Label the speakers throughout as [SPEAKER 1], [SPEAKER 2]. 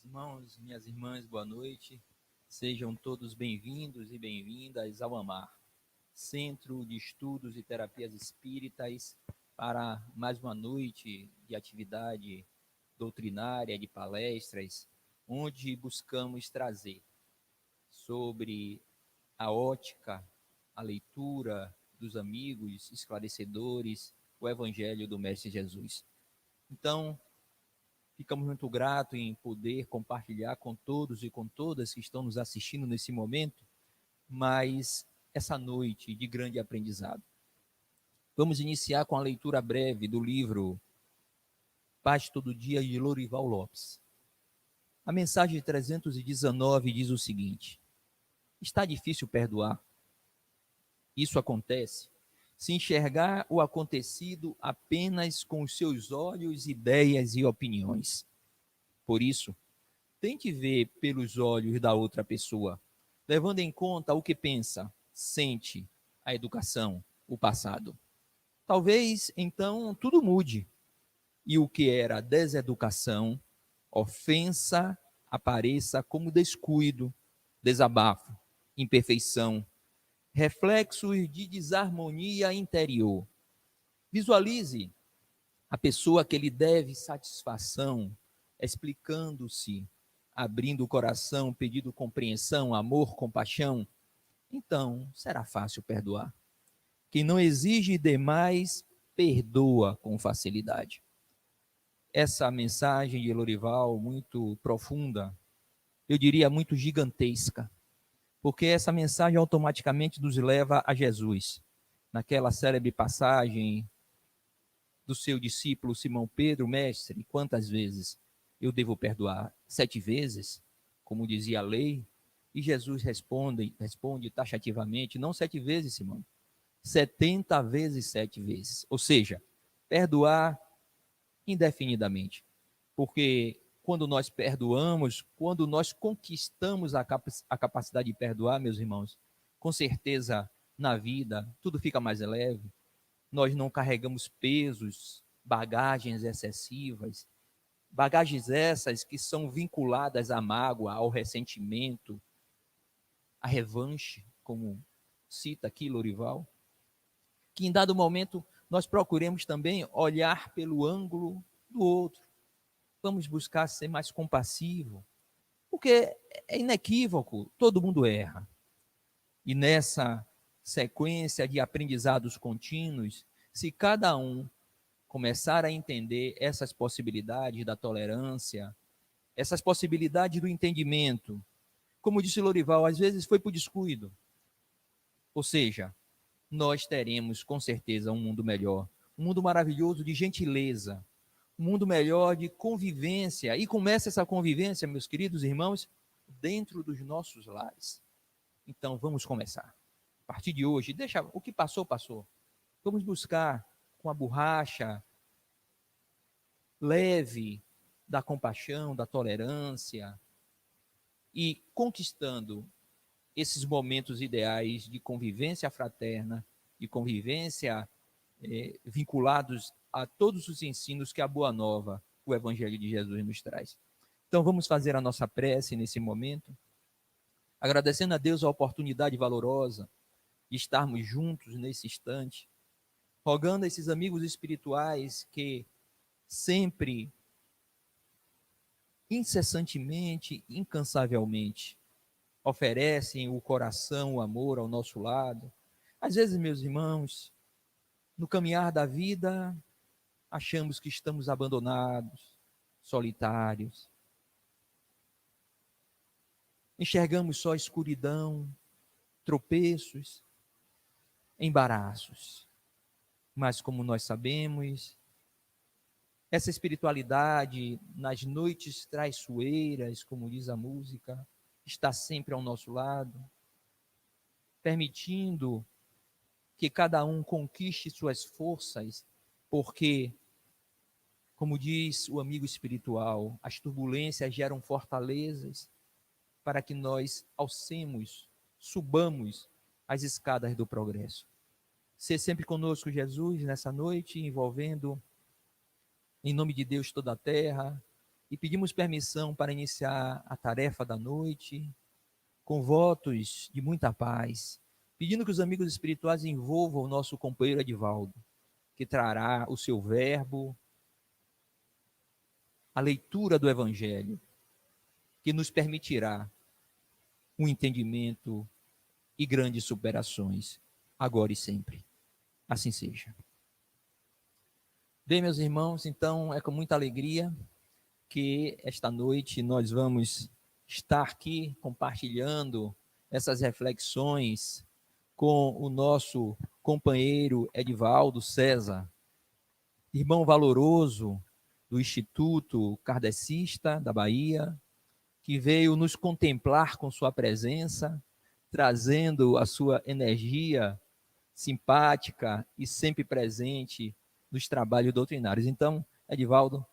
[SPEAKER 1] Irmãos, minhas irmãs, boa noite. Sejam todos bem-vindos e bem-vindas ao AMAR, Centro de Estudos e Terapias Espíritas, para mais uma noite de atividade doutrinária, de palestras, onde buscamos trazer sobre a ótica, a leitura dos amigos esclarecedores, o Evangelho do Mestre Jesus. Então, ficamos muito gratos em poder compartilhar com todos e com todas que estão nos assistindo nesse momento, mas essa noite de grande aprendizado. Vamos iniciar com a leitura breve do livro Paz Todo Dia, de Lorival Lopes. A mensagem 319 diz o seguinte: está difícil perdoar? Isso acontece se enxergar o acontecido apenas com os seus olhos, ideias e opiniões. Por isso, tente ver pelos olhos da outra pessoa, levando em conta o que pensa, sente, a educação, o passado. Talvez, então, tudo mude, e o que era deseducação, ofensa, apareça como descuido, desabafo, imperfeição, reflexos de desarmonia interior. Visualize a pessoa que lhe deve satisfação, explicando-se, abrindo o coração, pedindo compreensão, amor, compaixão. Então, será fácil perdoar. Quem não exige demais, perdoa com facilidade. Essa mensagem de Lorival, muito profunda, eu diria muito gigantesca, porque essa mensagem automaticamente nos leva a Jesus. Naquela célebre passagem do seu discípulo Simão Pedro: mestre, quantas vezes eu devo perdoar? 7 vezes, como dizia a lei? E Jesus responde taxativamente: não 7 vezes, Simão, 70 vezes 7 vezes. Ou seja, perdoar indefinidamente. Porque quando nós perdoamos, quando nós conquistamos a capacidade de perdoar, meus irmãos, com certeza na vida tudo fica mais leve. Nós não carregamos pesos, bagagens excessivas, bagagens essas que são vinculadas à mágoa, ao ressentimento, à revanche, como cita aqui Lorival. Que em dado momento nós procuremos também olhar pelo ângulo do outro. Vamos buscar ser mais compassivo, porque é inequívoco, todo mundo erra. E nessa sequência de aprendizados contínuos, se cada um começar a entender essas possibilidades da tolerância, essas possibilidades do entendimento, como disse Lorival, às vezes foi por descuido. Ou seja, nós teremos com certeza um mundo melhor, um mundo maravilhoso de gentileza, um mundo melhor de convivência. E começa essa convivência, meus queridos irmãos, dentro dos nossos lares. Então vamos começar. A partir de hoje, deixa o que passou, passou. Vamos buscar com a borracha leve da compaixão, da tolerância, e conquistando esses momentos ideais de convivência fraterna, de convivência vinculados a todos os ensinos que a Boa Nova, o Evangelho de Jesus, nos traz. Então vamos fazer a nossa prece nesse momento, agradecendo a Deus a oportunidade valorosa de estarmos juntos nesse instante, rogando a esses amigos espirituais que sempre, incessantemente, incansavelmente, oferecem o coração, o amor ao nosso lado. Às vezes, meus irmãos, no caminhar da vida, achamos que estamos abandonados, solitários. enxergamos só escuridão, tropeços, embaraços. Mas como nós sabemos, essa espiritualidade nas noites traiçoeiras, como diz a música, está sempre ao nosso lado, permitindo que cada um conquiste suas forças, porque, como diz o amigo espiritual, as turbulências geram fortalezas para que nós alcemos, subamos as escadas do progresso. Ser sempre conosco, Jesus, nessa noite, envolvendo, em nome de Deus, toda a terra, e pedimos permissão para iniciar a tarefa da noite, com votos de muita paz, pedindo que os amigos espirituais envolvam o nosso companheiro Edivaldo, que trará o seu verbo, a leitura do Evangelho, que nos permitirá um entendimento e grandes superações, agora e sempre. Assim seja. Bem, meus irmãos, então é com muita alegria que esta noite nós vamos estar aqui compartilhando essas reflexões com o nosso companheiro Edivaldo César, irmão valoroso do Instituto Kardecista da Bahia, que veio nos contemplar com sua presença, trazendo a sua energia simpática e sempre presente nos trabalhos doutrinários. Então, Edivaldo,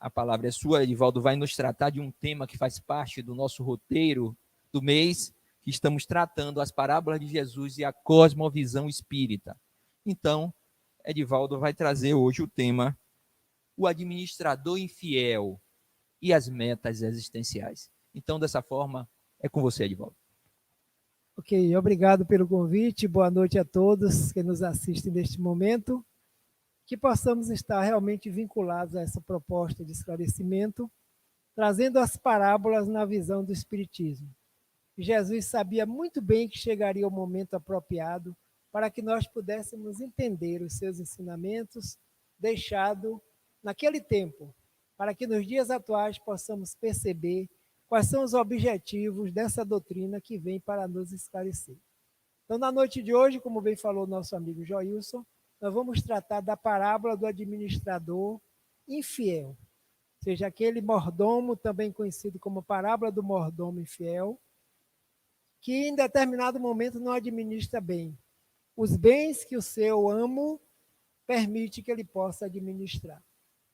[SPEAKER 1] a palavra é sua. Edivaldo vai nos tratar de um tema que faz parte do nosso roteiro do mês, que estamos tratando as parábolas de Jesus e a cosmovisão espírita. Então, Edivaldo vai trazer hoje o tema o administrador infiel e as metas existenciais. Então, dessa forma, é com você, Edivaldo.
[SPEAKER 2] Ok, obrigado pelo convite, boa noite a todos que nos assistem neste momento, que possamos estar realmente vinculados a essa proposta de esclarecimento, trazendo as parábolas na visão do Espiritismo. Jesus sabia muito bem que chegaria o momento apropriado para que nós pudéssemos entender os seus ensinamentos deixados naquele tempo, para que nos dias atuais possamos perceber quais são os objetivos dessa doutrina que vem para nos esclarecer. Então, na noite de hoje, como bem falou nosso amigo Joilson, nós vamos tratar da parábola do administrador infiel, ou seja, aquele mordomo, também conhecido como parábola do mordomo infiel, que em determinado momento não administra bem os bens que o seu amo permite que ele possa administrar.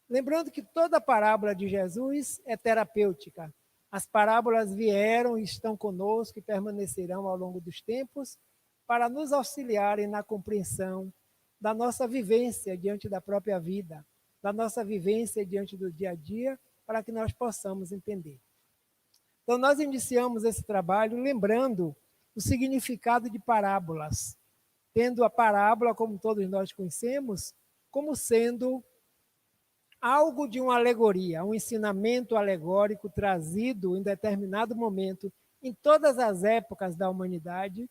[SPEAKER 2] Lembrando que toda a parábola de Jesus é terapêutica. As parábolas vieram e estão conosco e permanecerão ao longo dos tempos para nos auxiliarem na compreensão da nossa vivência diante da própria vida, da nossa vivência diante do dia a dia, para que nós possamos entender. Então, nós iniciamos esse trabalho lembrando o significado de parábolas, tendo a parábola, como todos nós conhecemos, como sendo algo de uma alegoria, um ensinamento alegórico trazido em determinado momento, em todas as épocas da humanidade,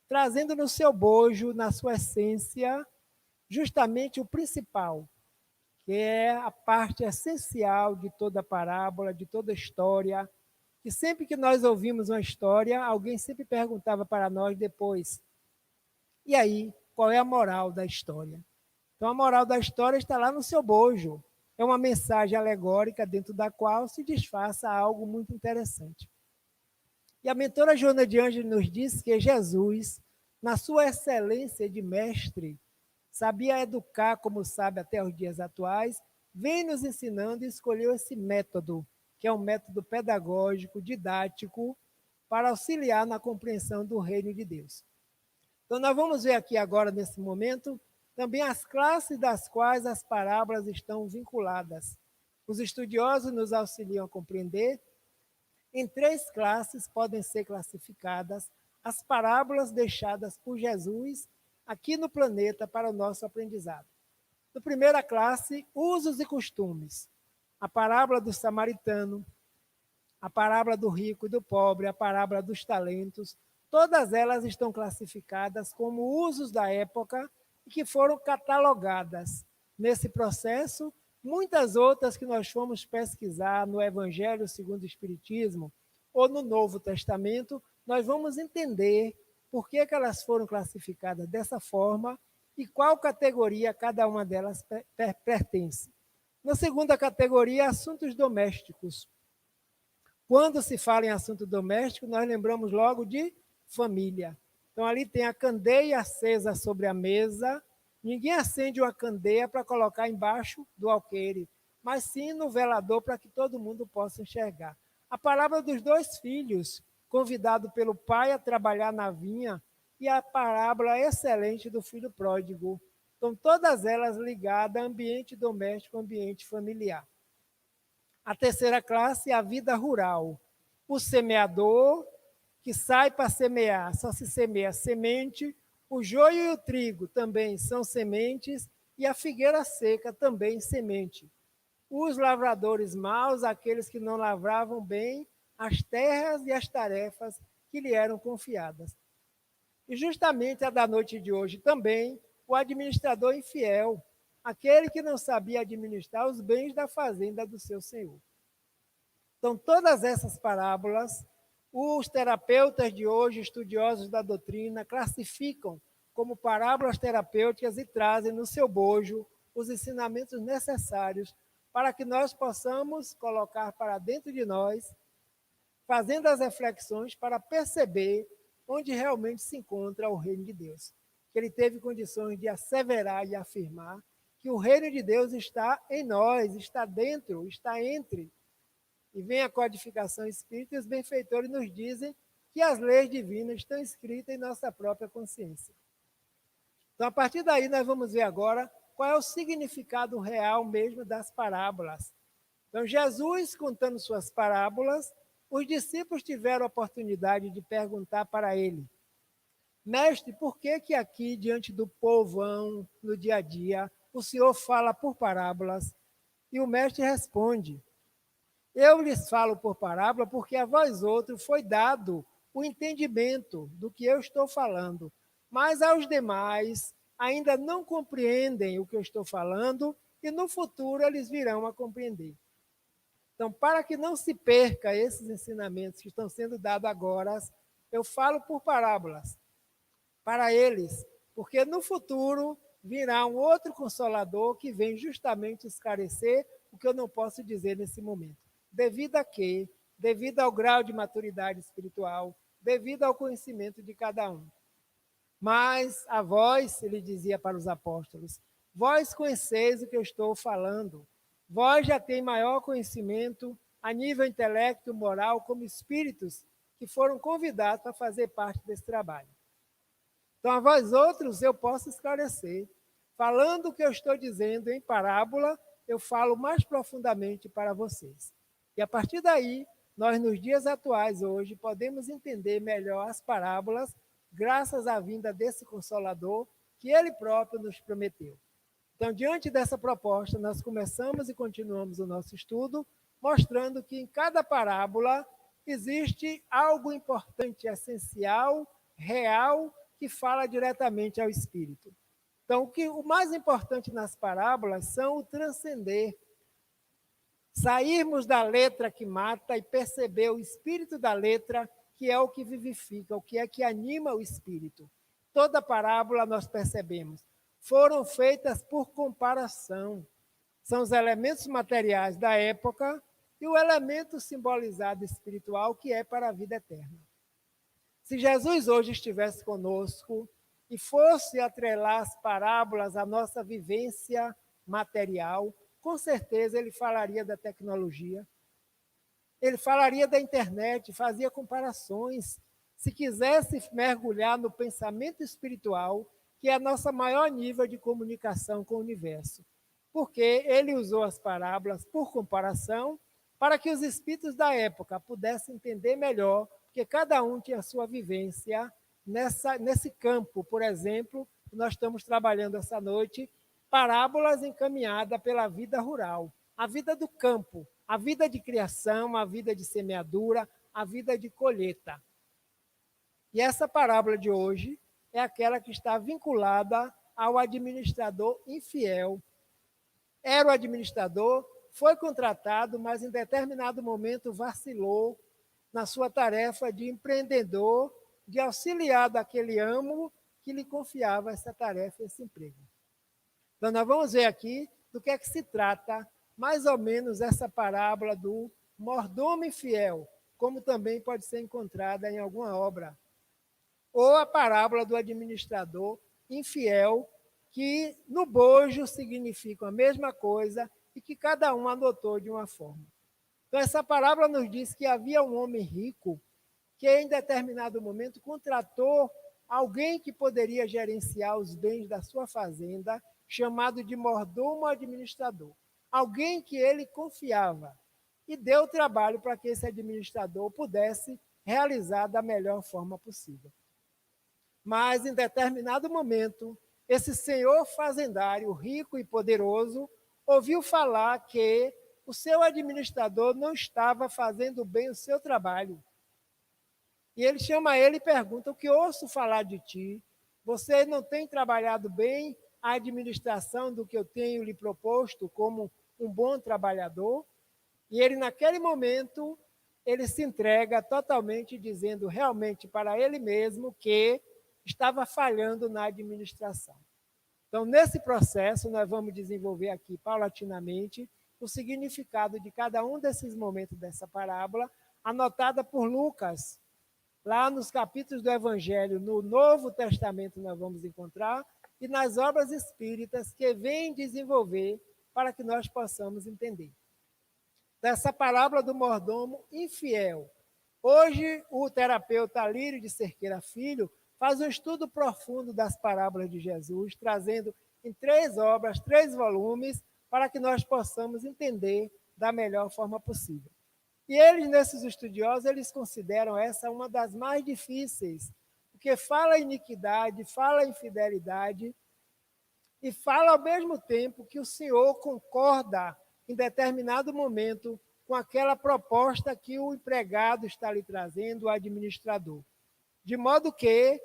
[SPEAKER 2] trazendo no seu bojo, na sua essência, justamente o principal, que é a parte essencial de toda parábola, de toda história, que sempre que nós ouvimos uma história, alguém sempre perguntava para nós depois, e aí, qual é a moral da história? Então, a moral da história está lá no seu bojo. É uma mensagem alegórica dentro da qual se disfarça algo muito interessante. E a mentora Joana de Ângeles nos diz que Jesus, na sua excelência de mestre, sabia educar como sabe até os dias atuais, vem nos ensinando e escolheu esse método, que é um método pedagógico, didático, para auxiliar na compreensão do reino de Deus. Então, nós vamos ver aqui agora, nesse momento, também as classes das quais as parábolas estão vinculadas. Os estudiosos nos auxiliam a compreender. Em 3 classes podem ser classificadas as parábolas deixadas por Jesus aqui no planeta para o nosso aprendizado. Na primeira classe, usos e costumes. A parábola do samaritano, a parábola do rico e do pobre, a parábola dos talentos, todas elas estão classificadas como usos da época e que foram catalogadas nesse processo. Muitas outras que nós fomos pesquisar no Evangelho segundo o Espiritismo, ou no Novo Testamento, nós vamos entender por que elas foram classificadas dessa forma e qual categoria cada uma delas pertence. Na segunda categoria, assuntos domésticos. Quando se fala em assunto doméstico, nós lembramos logo de família. Então, ali tem a candeia acesa sobre a mesa. Ninguém acende uma candeia para colocar embaixo do alqueire, mas sim no velador para que todo mundo possa enxergar. A parábola dos dois filhos, convidado pelo pai a trabalhar na vinha, e a parábola excelente do filho pródigo. Então, todas elas ligadas a ambiente doméstico, ambiente familiar. A terceira classe é a vida rural. O semeador, que sai para semear, só se semeia semente. O joio e o trigo também são sementes. E a figueira seca também semente. Os lavradores maus, aqueles que não lavravam bem as terras e as tarefas que lhe eram confiadas. E justamente a da noite de hoje também, o administrador infiel, aquele que não sabia administrar os bens da fazenda do seu senhor. Então, todas essas parábolas, os terapeutas de hoje, estudiosos da doutrina, classificam como parábolas terapêuticas e trazem no seu bojo os ensinamentos necessários para que nós possamos colocar para dentro de nós, fazendo as reflexões para perceber onde realmente se encontra o reino de Deus. Que ele teve condições de asseverar e afirmar que o reino de Deus está em nós, está dentro, está entre. E vem a codificação espírita e os benfeitores nos dizem que as leis divinas estão escritas em nossa própria consciência. Então, a partir daí, nós vamos ver agora qual é o significado real mesmo das parábolas. Então, Jesus, contando suas parábolas, os discípulos tiveram a oportunidade de perguntar para ele: Mestre, por que aqui, diante do povão, no dia a dia, o Senhor fala por parábolas? E o mestre responde: Eu lhes falo por parábola porque a vós outros foi dado o entendimento do que eu estou falando, mas aos demais ainda não compreendem o que eu estou falando e no futuro eles virão a compreender. Então, para que não se perca esses ensinamentos que estão sendo dados agora, eu falo por parábolas para eles, porque no futuro virá um outro consolador que vem justamente esclarecer o que eu não posso dizer nesse momento. Devido a quê? Devido ao grau de maturidade espiritual, devido ao conhecimento de cada um. Mas a vós, ele dizia para os apóstolos, vós conheceis o que eu estou falando. Vós já tem maior conhecimento a nível intelecto, moral, como espíritos que foram convidados para fazer parte desse trabalho. Então, a vós outros, eu posso esclarecer. Falando o que eu estou dizendo em parábola, eu falo mais profundamente para vocês. E a partir daí, nós nos dias atuais hoje, podemos entender melhor as parábolas, graças à vinda desse Consolador, que ele próprio nos prometeu. Então, diante dessa proposta, nós começamos e continuamos o nosso estudo, mostrando que em cada parábola existe algo importante, essencial, real, que fala diretamente ao espírito. Então, o mais importante nas parábolas são o transcender. Sairmos da letra que mata e perceber o espírito da letra, que é o que vivifica, o que é que anima o espírito. Toda parábola nós percebemos. Foram feitas por comparação. São os elementos materiais da época e o elemento simbolizado espiritual que é para a vida eterna. Se Jesus hoje estivesse conosco e fosse atrelar as parábolas à nossa vivência material, com certeza ele falaria da tecnologia, ele falaria da internet, fazia comparações. Se quisesse mergulhar no pensamento espiritual, que é a nossa maior nível de comunicação com o universo. Porque ele usou as parábolas por comparação, para que os espíritos da época pudessem entender melhor, porque cada um tinha a sua vivência nesse campo. Por exemplo, nós estamos trabalhando essa noite, parábolas encaminhadas pela vida rural, a vida do campo, a vida de criação, a vida de semeadura, a vida de colheita. E essa parábola de hoje é aquela que está vinculada ao administrador infiel. Era o administrador, foi contratado, mas em determinado momento vacilou, na sua tarefa de empreendedor, de auxiliar daquele amo que lhe confiava essa tarefa, esse emprego. Então, nós vamos ver aqui do que é que se trata, mais ou menos, essa parábola do mordomo infiel, como também pode ser encontrada em alguma obra. Ou a parábola do administrador infiel, que no bojo significa a mesma coisa e que cada um adotou de uma forma. Então, essa parábola nos diz que havia um homem rico que, em determinado momento, contratou alguém que poderia gerenciar os bens da sua fazenda, chamado de mordomo administrador. Alguém que ele confiava. E deu trabalho para que esse administrador pudesse realizar da melhor forma possível. Mas, em determinado momento, esse senhor fazendário, rico e poderoso, ouviu falar que o seu administrador não estava fazendo bem o seu trabalho. E ele chama ele e pergunta: o que ouço falar de ti? Você não tem trabalhado bem a administração do que eu tenho lhe proposto como um bom trabalhador? E ele, naquele momento, ele se entrega totalmente, dizendo realmente para ele mesmo que estava falhando na administração. Então, nesse processo, nós vamos desenvolver aqui, paulatinamente, o significado de cada um desses momentos dessa parábola, anotada por Lucas. Lá nos capítulos do Evangelho, no Novo Testamento, nós vamos encontrar, e nas obras espíritas que vêm desenvolver para que nós possamos entender. Dessa parábola do mordomo infiel. Hoje, o terapeuta Lírio de Cerqueira Filho faz um estudo profundo das parábolas de Jesus, trazendo em 3 obras, 3 volumes, para que nós possamos entender da melhor forma possível. E eles, nesses estudiosos, eles consideram essa uma das mais difíceis, porque fala iniquidade, fala infidelidade, e fala ao mesmo tempo que o Senhor concorda em determinado momento com aquela proposta que o empregado está lhe trazendo, o administrador. De modo que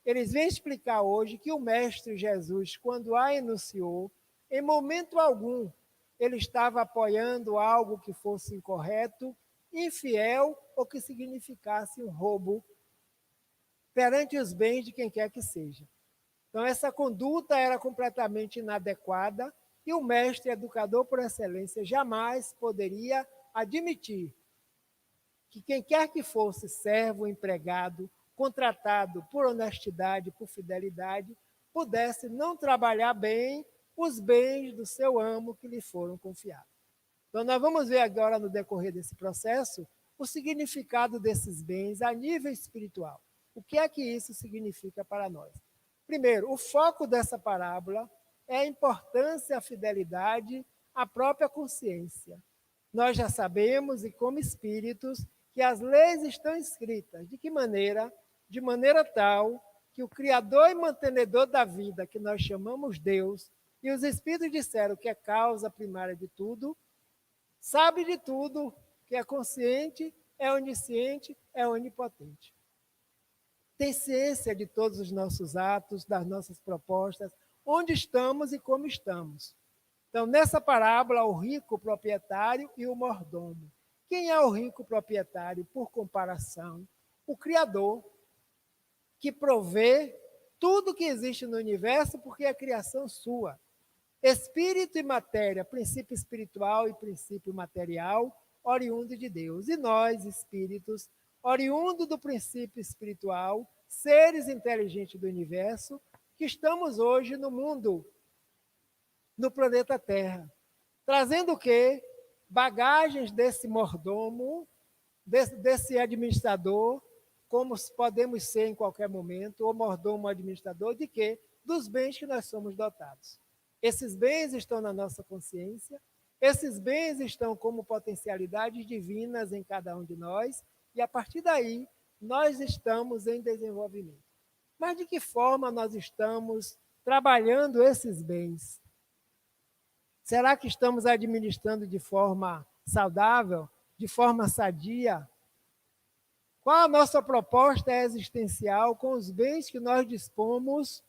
[SPEAKER 2] eles vêm explicar hoje que o Mestre Jesus, quando a enunciou, em momento algum, ele estava apoiando algo que fosse incorreto, infiel ou que significasse um roubo perante os bens de quem quer que seja. Então, essa conduta era completamente inadequada e o mestre educador por excelência jamais poderia admitir que quem quer que fosse servo, empregado, contratado por honestidade, por fidelidade, pudesse não trabalhar bem os bens do seu amo que lhe foram confiados. Então, nós vamos ver agora, no decorrer desse processo, o significado desses bens a nível espiritual. O que é que isso significa para nós? Primeiro, o foco dessa parábola é a importância, a fidelidade, à própria consciência. Nós já sabemos, e como espíritos, que as leis estão escritas. De que maneira? De maneira tal que o Criador e mantenedor da vida, que nós chamamos Deus, e os espíritos disseram que é causa primária de tudo, sabe de tudo, que é consciente, é onisciente, é onipotente. Tem ciência de todos os nossos atos, das nossas propostas, onde estamos e como estamos. Então, nessa parábola, o rico proprietário e o mordomo. Quem é o rico proprietário? Por comparação, o Criador, que provê tudo que existe no universo, porque é a criação sua. Espírito e matéria, princípio espiritual e princípio material, oriundo de Deus. E nós, espíritos, oriundo do princípio espiritual, seres inteligentes do universo, que estamos hoje no mundo, no planeta Terra, trazendo o quê? Bagagens desse mordomo, desse administrador, como podemos ser em qualquer momento, ou mordomo administrador, de quê? Dos bens que nós somos dotados. Esses bens estão na nossa consciência, esses bens estão como potencialidades divinas em cada um de nós, e a partir daí, nós estamos em desenvolvimento. Mas de que forma nós estamos trabalhando esses bens? Será que estamos administrando de forma saudável, de forma sadia? Qual a nossa proposta existencial com os bens que nós dispomos?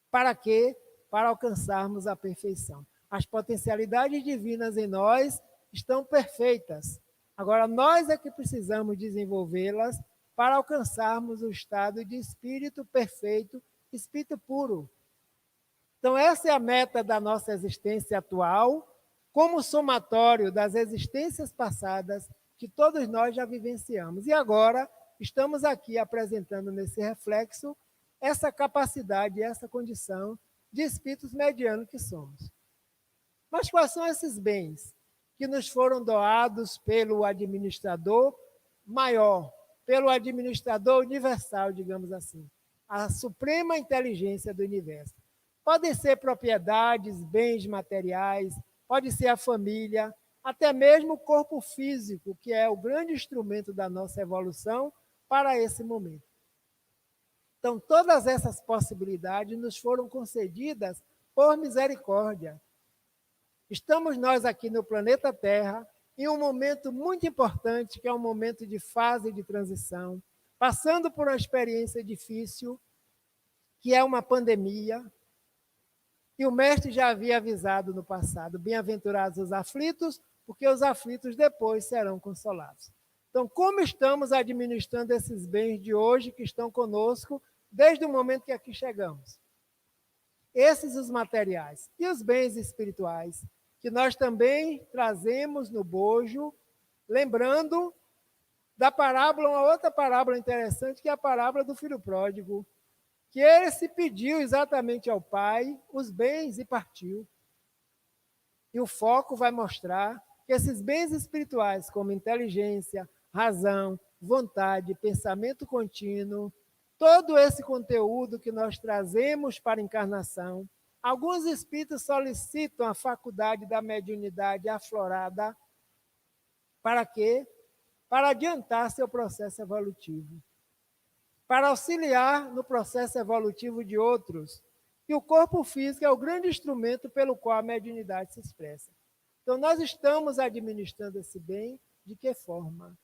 [SPEAKER 2] Para quê? Para alcançarmos a perfeição. As potencialidades divinas em nós estão perfeitas. Agora, nós é que precisamos desenvolvê-las para alcançarmos o estado de espírito perfeito, espírito puro. Então, essa é a meta da nossa existência atual, como somatório das existências passadas que todos nós já vivenciamos. E agora, estamos aqui apresentando nesse reflexo essa capacidade, essa condição de espíritos medianos que somos. Mas quais são esses bens que nos foram doados pelo administrador maior, pelo administrador universal, digamos assim, a suprema inteligência do universo? Podem ser propriedades, bens materiais, pode ser a família, até mesmo o corpo físico, que é o grande instrumento da nossa evolução para esse momento. Então, todas essas possibilidades nos foram concedidas por misericórdia. Estamos nós aqui no planeta Terra em um momento muito importante, que é um momento de fase de transição, passando por uma experiência difícil, que é uma pandemia. E o mestre já havia avisado no passado: bem-aventurados os aflitos, porque os aflitos depois serão consolados. Então, como estamos administrando esses bens de hoje que estão conosco desde o momento que aqui chegamos? Esses os materiais e os bens espirituais, que nós também trazemos no bojo, lembrando da parábola, uma outra parábola interessante, que é a parábola do filho pródigo, que ele se pediu exatamente ao pai os bens e partiu. E o foco vai mostrar que esses bens espirituais, como inteligência, razão, vontade, pensamento contínuo, todo esse conteúdo que nós trazemos para a encarnação, alguns espíritos solicitam a faculdade da mediunidade aflorada. Para quê? Para adiantar seu processo evolutivo, para auxiliar no processo evolutivo de outros. E o corpo físico é o grande instrumento pelo qual a mediunidade se expressa. Então, nós estamos administrando esse bem de que forma?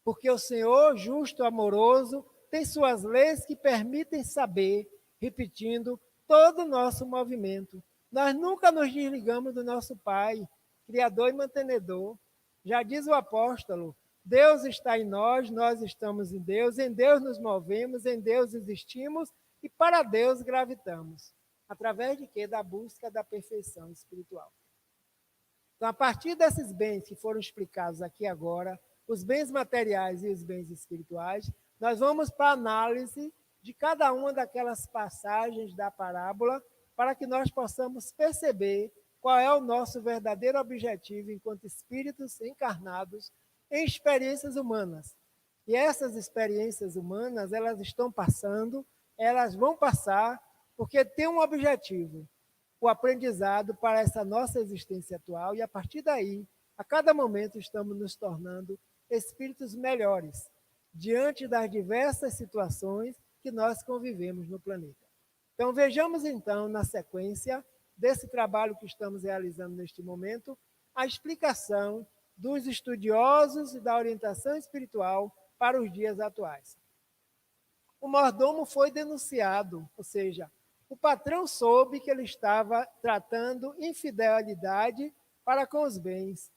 [SPEAKER 2] Porque o Senhor, justo, amoroso, tem suas leis que permitem saber, repetindo, todo o nosso movimento. Nós nunca nos desligamos do nosso Pai, Criador e mantenedor. Já diz o apóstolo: Deus está em nós, nós estamos em Deus nos movemos, em Deus existimos e para Deus gravitamos. Através de quê? Da busca da perfeição espiritual. Então, a partir desses bens que foram explicados aqui agora, os bens materiais e os bens espirituais, nós vamos para a análise de cada uma daquelas passagens da parábola, para que nós possamos perceber qual é o nosso verdadeiro objetivo enquanto espíritos encarnados em experiências humanas. E essas experiências humanas, elas estão passando, elas vão passar, porque tem um objetivo: o aprendizado para essa nossa existência atual, e a partir daí, a cada momento estamos nos tornando espíritos melhores, diante das diversas situações que nós convivemos no planeta. Então, vejamos então, na sequência desse trabalho que estamos realizando neste momento, a explicação dos estudiosos e da orientação espiritual para os dias atuais. O mordomo foi denunciado, ou seja, o patrão soube que ele estava tratando infidelidade para com os bens.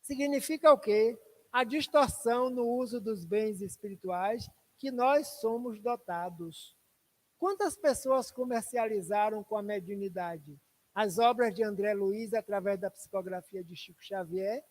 [SPEAKER 2] Significa o quê? A distorção no uso dos bens espirituais que nós somos dotados. Quantas pessoas comercializaram com a mediunidade as obras de André Luiz através da psicografia de Chico Xavier?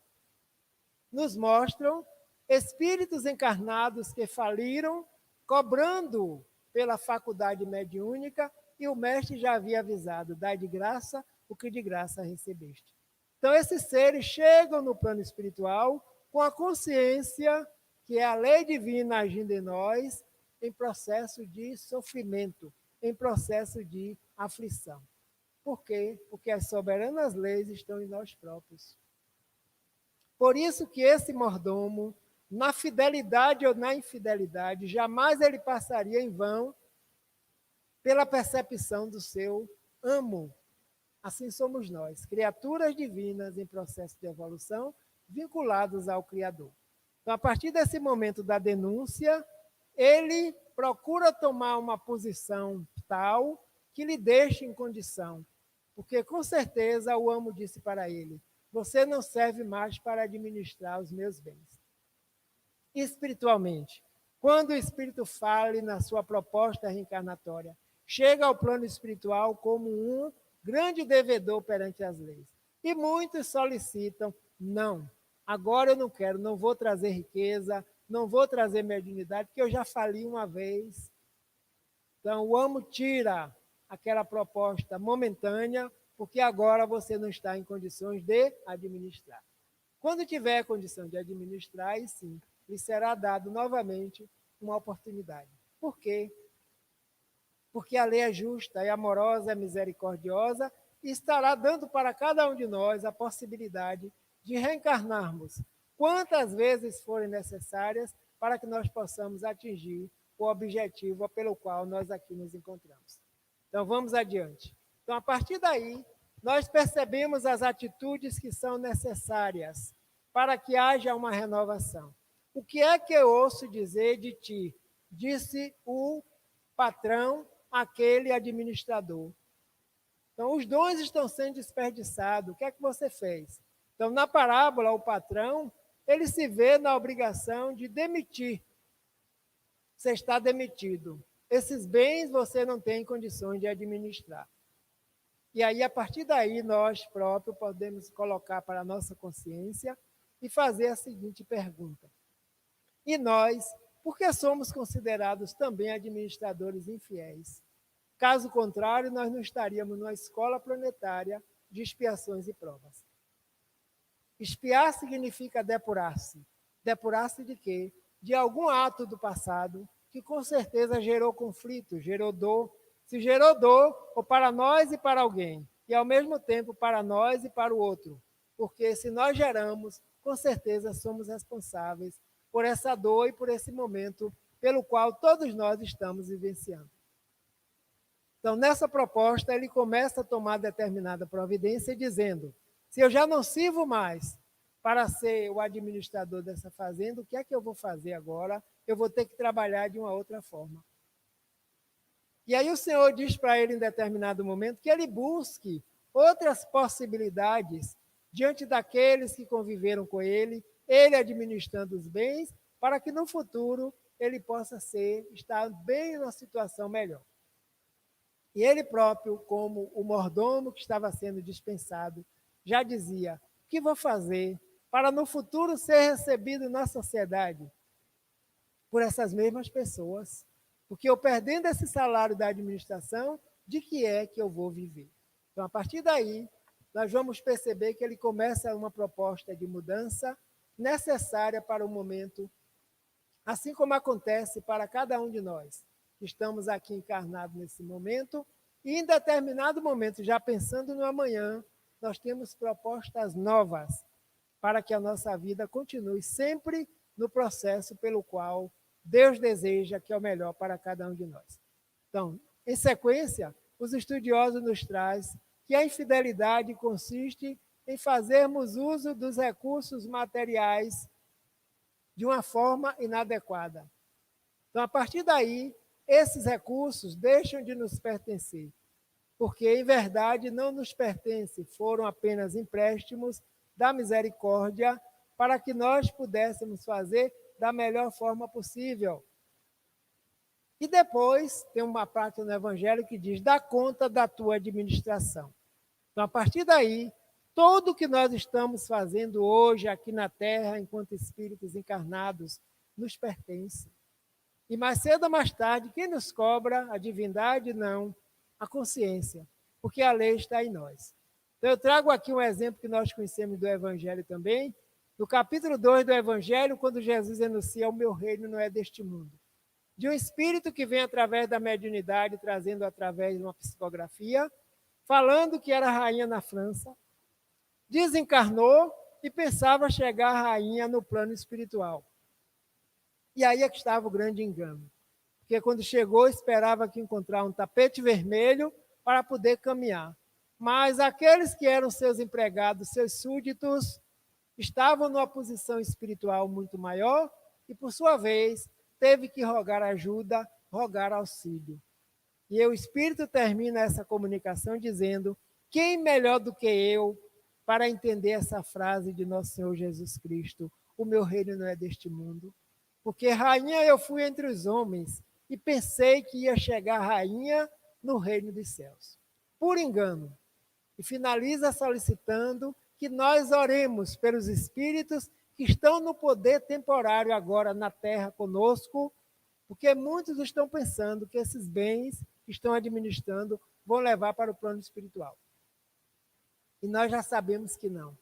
[SPEAKER 2] Nos mostram espíritos encarnados que faliram, cobrando pela faculdade mediúnica, e o mestre já havia avisado: dai de graça o que de graça recebeste. Então, esses seres chegam no plano espiritual com a consciência que é a lei divina agindo em nós, em processo de sofrimento, em processo de aflição. Por quê? Porque as soberanas leis estão em nós próprios. Por isso que esse mordomo, na fidelidade ou na infidelidade, jamais ele passaria em vão pela percepção do seu amo. Assim somos nós, criaturas divinas em processo de evolução, vinculados ao Criador. Então, a partir desse momento da denúncia, ele procura tomar uma posição tal que lhe deixe em condição, porque com certeza o amo disse para ele: você não serve mais para administrar os meus bens. Espiritualmente, quando o Espírito fale na sua proposta reencarnatória, chega ao plano espiritual como um grande devedor perante as leis. E muitos solicitam, não, agora eu não quero, não vou trazer riqueza, não vou trazer mediunidade, porque eu já fali uma vez. Então, o amo tira aquela proposta momentânea, porque agora você não está em condições de administrar. Quando tiver condição de administrar, aí sim, lhe será dado novamente uma oportunidade. Por quê? Porque a lei é justa, é amorosa, é misericordiosa e estará dando para cada um de nós a possibilidade de reencarnarmos quantas vezes forem necessárias para que nós possamos atingir o objetivo pelo qual nós aqui nos encontramos. Então, vamos adiante. Então, a partir daí, nós percebemos as atitudes que são necessárias para que haja uma renovação. O que é que eu ouço dizer de ti? Disse o patrão àquele administrador. Então, os dons estão sendo desperdiçados. O que é que você fez? Então, na parábola, o patrão, ele se vê na obrigação de demitir. Você está demitido. Esses bens você não tem condições de administrar. E aí, a partir daí, nós próprios podemos colocar para a nossa consciência e fazer a seguinte pergunta. E nós, por que somos considerados também administradores infiéis? Caso contrário, nós não estaríamos numa escola planetária de expiações e provas. Expiar significa depurar-se. Depurar-se de quê? De algum ato do passado que com certeza gerou conflito, gerou dor. Se gerou dor, ou para nós e para alguém, e ao mesmo tempo para nós e para o outro. Porque se nós geramos, com certeza somos responsáveis por essa dor e por esse momento pelo qual todos nós estamos vivenciando. Então, nessa proposta, ele começa a tomar determinada providência, dizendo, se eu já não sirvo mais para ser o administrador dessa fazenda, o que é que eu vou fazer agora? Eu vou ter que trabalhar de uma outra forma. E aí o Senhor diz para ele em determinado momento que ele busque outras possibilidades diante daqueles que conviveram com ele administrando os bens, para que no futuro ele possa estar bem numa situação melhor. E ele próprio, como o mordomo que estava sendo dispensado, já dizia, o que vou fazer para no futuro ser recebido na sociedade por essas mesmas pessoas? Porque eu perdendo esse salário da administração, de que é que eu vou viver? Então, a partir daí, nós vamos perceber que ele começa uma proposta de mudança necessária para o momento, assim como acontece para cada um de nós, que estamos aqui encarnados nesse momento, e em determinado momento, já pensando no amanhã, nós temos propostas novas para que a nossa vida continue sempre no processo pelo qual Deus deseja que é o melhor para cada um de nós. Então, em sequência, os estudiosos nos trazem que a infidelidade consiste em fazermos uso dos recursos materiais de uma forma inadequada. Então, a partir daí, esses recursos deixam de nos pertencer, porque, em verdade, não nos pertencem, foram apenas empréstimos da misericórdia para que nós pudéssemos fazer da melhor forma possível. E depois tem uma parte no Evangelho que diz, dá conta da tua administração. Então, a partir daí, tudo o que nós estamos fazendo hoje aqui na Terra, enquanto espíritos encarnados, nos pertence. E mais cedo ou mais tarde, quem nos cobra? A divindade? Não, a consciência, porque a lei está em nós. Então, eu trago aqui um exemplo que nós conhecemos do Evangelho também, no capítulo 2 do Evangelho, quando Jesus enuncia, o meu reino não é deste mundo. De um espírito que vem através da mediunidade, trazendo através de uma psicografia, falando que era rainha na França, desencarnou e pensava chegar à rainha no plano espiritual. E aí é que estava o grande engano. Porque quando chegou, esperava que encontrar um tapete vermelho para poder caminhar. Mas aqueles que eram seus empregados, seus súditos, estavam numa posição espiritual muito maior e, por sua vez, teve que rogar ajuda, rogar auxílio. E o Espírito termina essa comunicação dizendo, quem melhor do que eu para entender essa frase de nosso Senhor Jesus Cristo: o meu reino não é deste mundo. Porque rainha eu fui entre os homens e pensei que ia chegar rainha no reino dos céus. Por engano. E finaliza solicitando que nós oremos pelos espíritos que estão no poder temporário agora na terra conosco, porque muitos estão pensando que esses bens que estão administrando vão levar para o plano espiritual. E nós já sabemos que não.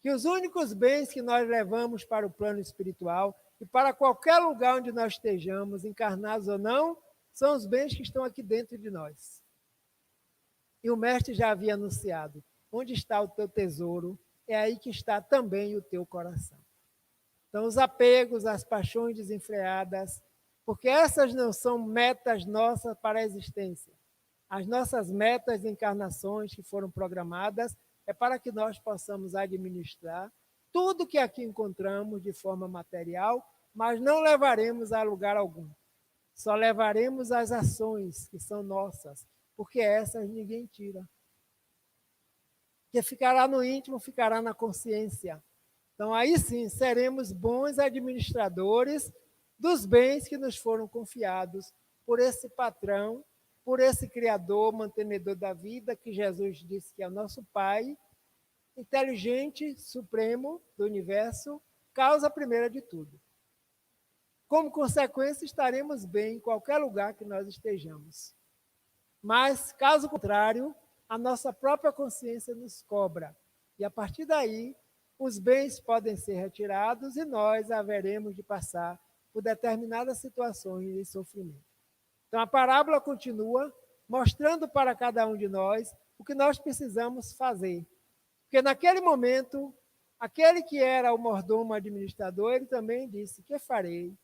[SPEAKER 2] Que os únicos bens que nós levamos para o plano espiritual e para qualquer lugar onde nós estejamos, encarnados ou não, são os bens que estão aqui dentro de nós. E o mestre já havia anunciado: onde está o teu tesouro, é aí que está também o teu coração. Então, os apegos, as paixões desenfreadas, porque essas não são metas nossas para a existência. As nossas metas de encarnações que foram programadas é para que nós possamos administrar tudo que aqui encontramos de forma material, mas não levaremos a lugar algum. Só levaremos as ações que são nossas, porque essas ninguém tira. Que ficará no íntimo, ficará na consciência. Então, aí sim, seremos bons administradores dos bens que nos foram confiados por esse patrão, por esse Criador, mantenedor da vida, que Jesus disse que é o nosso Pai, inteligente, supremo do universo, causa primeira de tudo. Como consequência, estaremos bem em qualquer lugar que nós estejamos. Mas, caso contrário, a nossa própria consciência nos cobra. E, a partir daí, os bens podem ser retirados e nós haveremos de passar por determinadas situações de sofrimento. Então, a parábola continua mostrando para cada um de nós o que nós precisamos fazer. Porque, naquele momento, aquele que era o mordomo administrador, ele também disse: que farei?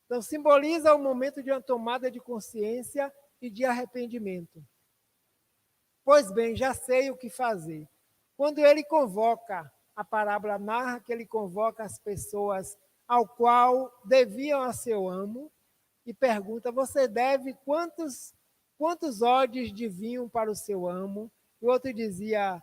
[SPEAKER 2] Então, simboliza o momento de uma tomada de consciência e de arrependimento. Pois bem, já sei o que fazer. Quando ele convoca, a parábola narra que ele convoca as pessoas ao qual deviam a seu amo e pergunta: você deve quantos odres de vinho para o seu amo? E o outro dizia: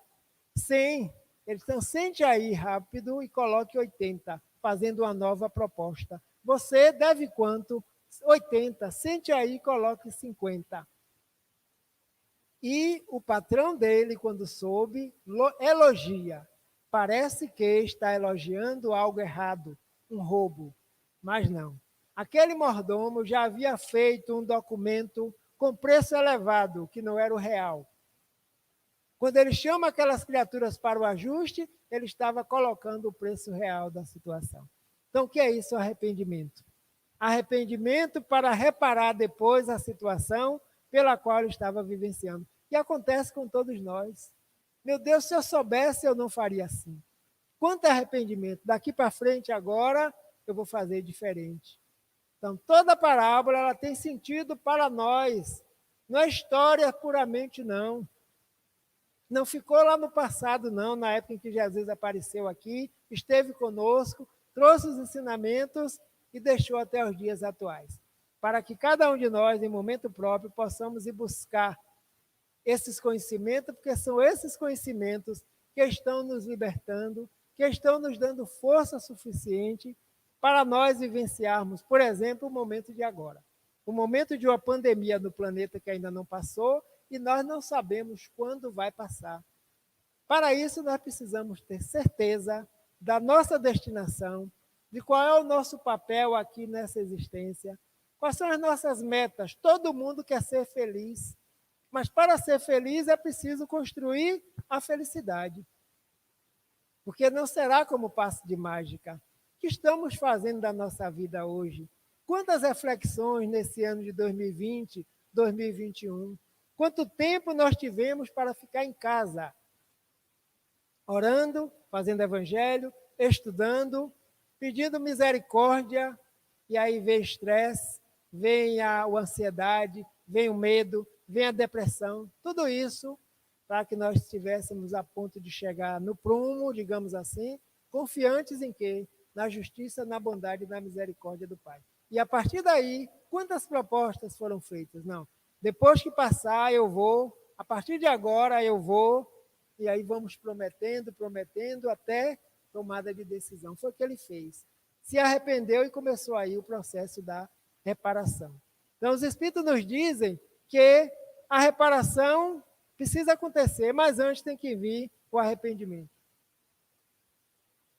[SPEAKER 2] 100. Então, sente aí rápido e coloque 80, fazendo uma nova proposta. Você deve quanto? 80. Sente aí e coloque 50. E o patrão dele, quando soube, elogia. Parece que está elogiando algo errado, um roubo. Mas não. Aquele mordomo já havia feito um documento com preço elevado, que não era o real. Quando ele chama aquelas criaturas para o ajuste, ele estava colocando o preço real da situação. Então, o que é isso, arrependimento? Arrependimento para reparar depois a situação pela qual ele estava vivenciando. E acontece com todos nós. Meu Deus, se eu soubesse, eu não faria assim. Quanto arrependimento? Daqui para frente, agora, eu vou fazer diferente. Então, toda parábola ela tem sentido para nós. Não é história puramente, não. Não ficou lá no passado, não, na época em que Jesus apareceu aqui, esteve conosco, trouxe os ensinamentos e deixou até os dias atuais. Para que cada um de nós, em momento próprio, possamos ir buscar esses conhecimentos, porque são esses conhecimentos que estão nos libertando, que estão nos dando força suficiente para nós vivenciarmos, por exemplo, o momento de agora. O momento de uma pandemia no planeta que ainda não passou e nós não sabemos quando vai passar. Para isso, nós precisamos ter certeza da nossa destinação, de qual é o nosso papel aqui nessa existência, quais são as nossas metas. Todo mundo quer ser feliz, mas para ser feliz é preciso construir a felicidade. Porque não será como passe de mágica. O que estamos fazendo da nossa vida hoje? Quantas reflexões nesse ano de 2020, 2021? Quanto tempo nós tivemos para ficar em casa? Orando, fazendo evangelho, estudando, pedindo misericórdia, e aí vem estresse, vem a ansiedade, vem o medo, vem a depressão, tudo isso para que nós estivéssemos a ponto de chegar no prumo, digamos assim, confiantes em quê? Na justiça, na bondade e na misericórdia do Pai. E a partir daí, quantas propostas foram feitas? Não, depois que passar eu vou, a partir de agora eu vou, e aí vamos prometendo, prometendo, até tomada de decisão. Foi o que ele fez. Se arrependeu e começou aí o processo da reparação. Então, os Espíritos nos dizem que a reparação precisa acontecer, mas antes tem que vir o arrependimento.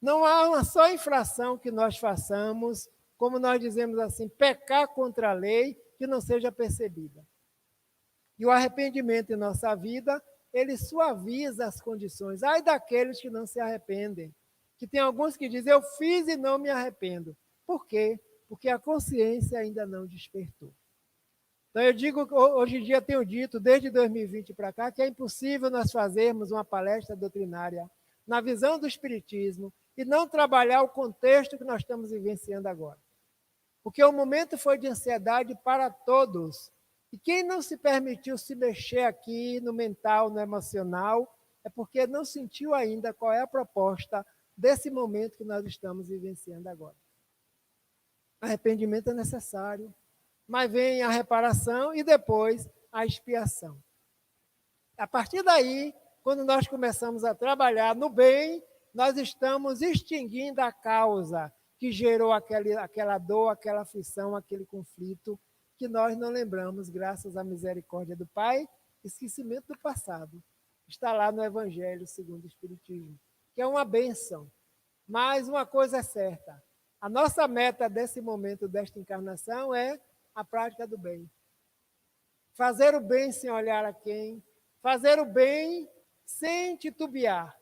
[SPEAKER 2] Não há uma só infração que nós façamos, como nós dizemos assim, pecar contra a lei, que não seja percebida. E o arrependimento em nossa vida, ele suaviza as condições. Ai daqueles que não se arrependem. Que tem alguns que dizem, eu fiz e não me arrependo. Por quê? Porque a consciência ainda não despertou. Então eu digo, hoje em dia tenho dito, desde 2020 para cá, que é impossível nós fazermos uma palestra doutrinária na visão do Espiritismo e não trabalhar o contexto que nós estamos vivenciando agora. Porque o momento foi de ansiedade para todos. E quem não se permitiu se mexer aqui no mental, no emocional, é porque não sentiu ainda qual é a proposta desse momento que nós estamos vivenciando agora. Arrependimento é necessário, mas vem a reparação e depois a expiação. A partir daí, quando nós começamos a trabalhar no bem, nós estamos extinguindo a causa que gerou aquela dor, aquela aflição, aquele conflito, que nós não lembramos, graças à misericórdia do Pai, esquecimento do passado. Está lá no Evangelho segundo o Espiritismo, que é uma bênção. Mas uma coisa é certa, a nossa meta desse momento, desta encarnação, é a prática do bem. Fazer o bem sem olhar a quem, fazer o bem sem titubear,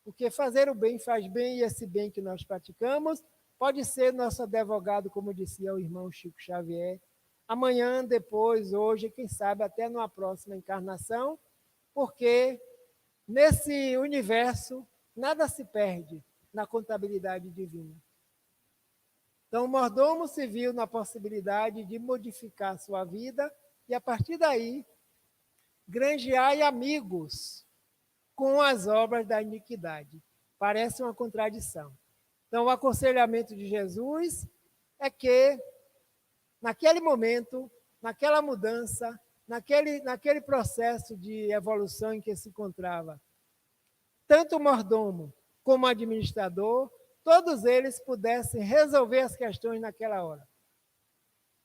[SPEAKER 2] porque fazer o bem faz bem, e esse bem que nós praticamos pode ser nosso advogado, como dizia o irmão Chico Xavier, amanhã, depois, hoje, quem sabe até numa próxima encarnação, porque nesse universo nada se perde na contabilidade divina. Então, o mordomo se viu na possibilidade de modificar sua vida e, a partir daí, granjear amigos com as obras da iniquidade. Parece uma contradição. Então, o aconselhamento de Jesus é que, naquele momento, naquela mudança, naquele processo de evolução em que se encontrava, tanto o mordomo como o administrador, todos eles pudessem resolver as questões naquela hora.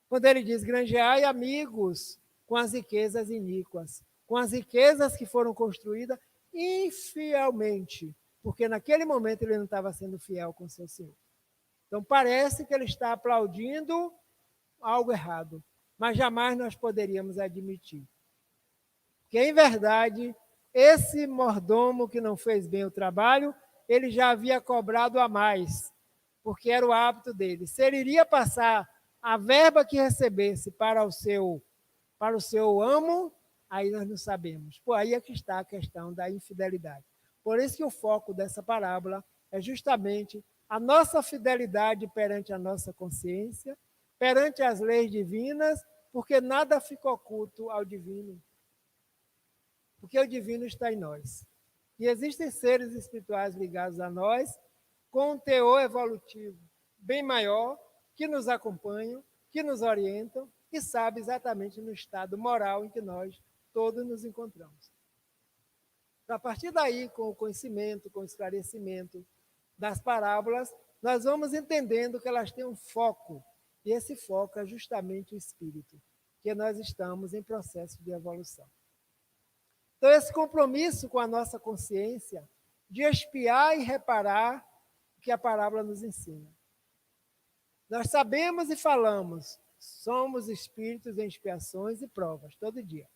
[SPEAKER 2] Quando ele diz, granjeai amigos com as riquezas iníquas, com as riquezas que foram construídas infielmente, porque naquele momento ele não estava sendo fiel com seu Senhor. Então parece que ele está aplaudindo algo errado, mas jamais nós poderíamos admitir. Porque, em verdade, esse mordomo que não fez bem o trabalho, ele já havia cobrado a mais, porque era o hábito dele. Se ele iria passar a verba que recebesse para o seu amo, aí nós não sabemos. Por aí é que está a questão da infidelidade. Por isso que o foco dessa parábola é justamente a nossa fidelidade perante a nossa consciência, perante as leis divinas, porque nada fica oculto ao divino. Porque o divino está em nós. E existem seres espirituais ligados a nós, com um teor evolutivo bem maior, que nos acompanham, que nos orientam e sabem exatamente no estado moral em que nós todos nos encontramos. Então, a partir daí, com o conhecimento, com o esclarecimento das parábolas, nós vamos entendendo que elas têm um foco, e esse foco é justamente o espírito, que nós estamos em processo de evolução. Então, esse compromisso com a nossa consciência de expiar e reparar o que a parábola nos ensina. Nós sabemos e falamos, somos espíritos em expiações e provas, todo dia.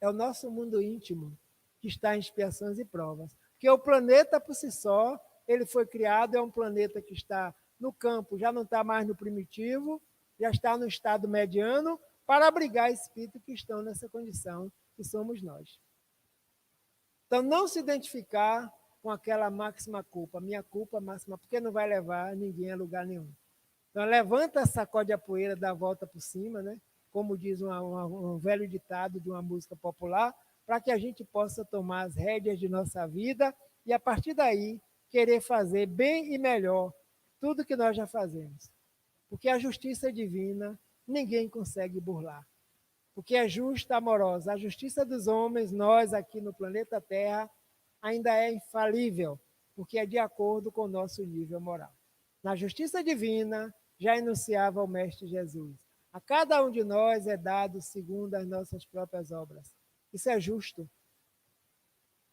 [SPEAKER 2] É o nosso mundo íntimo que está em expiações e provas. Porque o planeta, por si só, ele foi criado, é um planeta que está no campo, já não está mais no primitivo, já está no estado mediano, para abrigar espíritos que estão nessa condição, que somos nós. Então, não se identificar com aquela máxima culpa, minha culpa máxima, porque não vai levar ninguém a lugar nenhum. Então, levanta, sacode a poeira, dá a volta por cima, né? Como diz um velho ditado de uma música popular, para que a gente possa tomar as rédeas de nossa vida e, a partir daí, querer fazer bem e melhor tudo que nós já fazemos. Porque a justiça divina ninguém consegue burlar. Porque é justa, amorosa. A justiça dos homens, nós aqui no planeta Terra, ainda é infalível, porque é de acordo com o nosso nível moral. Na justiça divina, já enunciava o Mestre Jesus: a cada um de nós é dado segundo as nossas próprias obras. Isso é justo.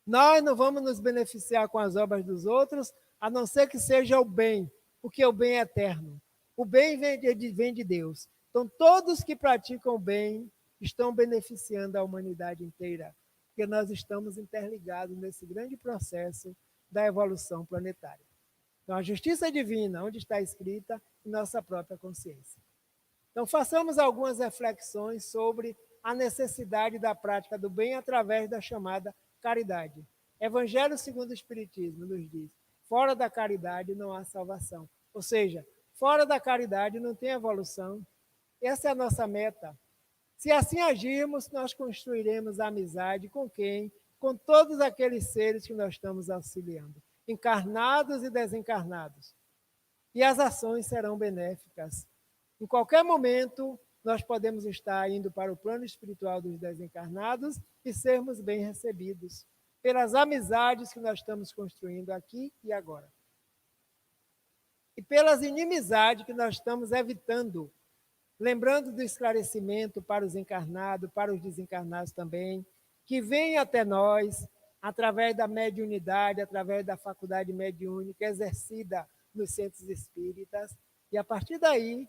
[SPEAKER 2] Nós não vamos nos beneficiar com as obras dos outros, a não ser que seja o bem, porque o bem é eterno. O bem vem de Deus. Então, todos que praticam o bem estão beneficiando a humanidade inteira, porque nós estamos interligados nesse grande processo da evolução planetária. Então, a justiça divina, onde está escrita, em nossa própria consciência. Então, façamos algumas reflexões sobre a necessidade da prática do bem através da chamada caridade. Evangelho segundo o Espiritismo nos diz: fora da caridade não há salvação. Ou seja, fora da caridade não tem evolução. Essa é a nossa meta. Se assim agirmos, nós construiremos amizade com quem? Com todos aqueles seres que nós estamos auxiliando, encarnados e desencarnados. E as ações serão benéficas. Em qualquer momento, nós podemos estar indo para o plano espiritual dos desencarnados e sermos bem recebidos pelas amizades que nós estamos construindo aqui e agora. E pelas inimizades que nós estamos evitando, lembrando do esclarecimento para os encarnados, para os desencarnados também, que vem até nós através da mediunidade, através da faculdade mediúnica exercida nos centros espíritas, e a partir daí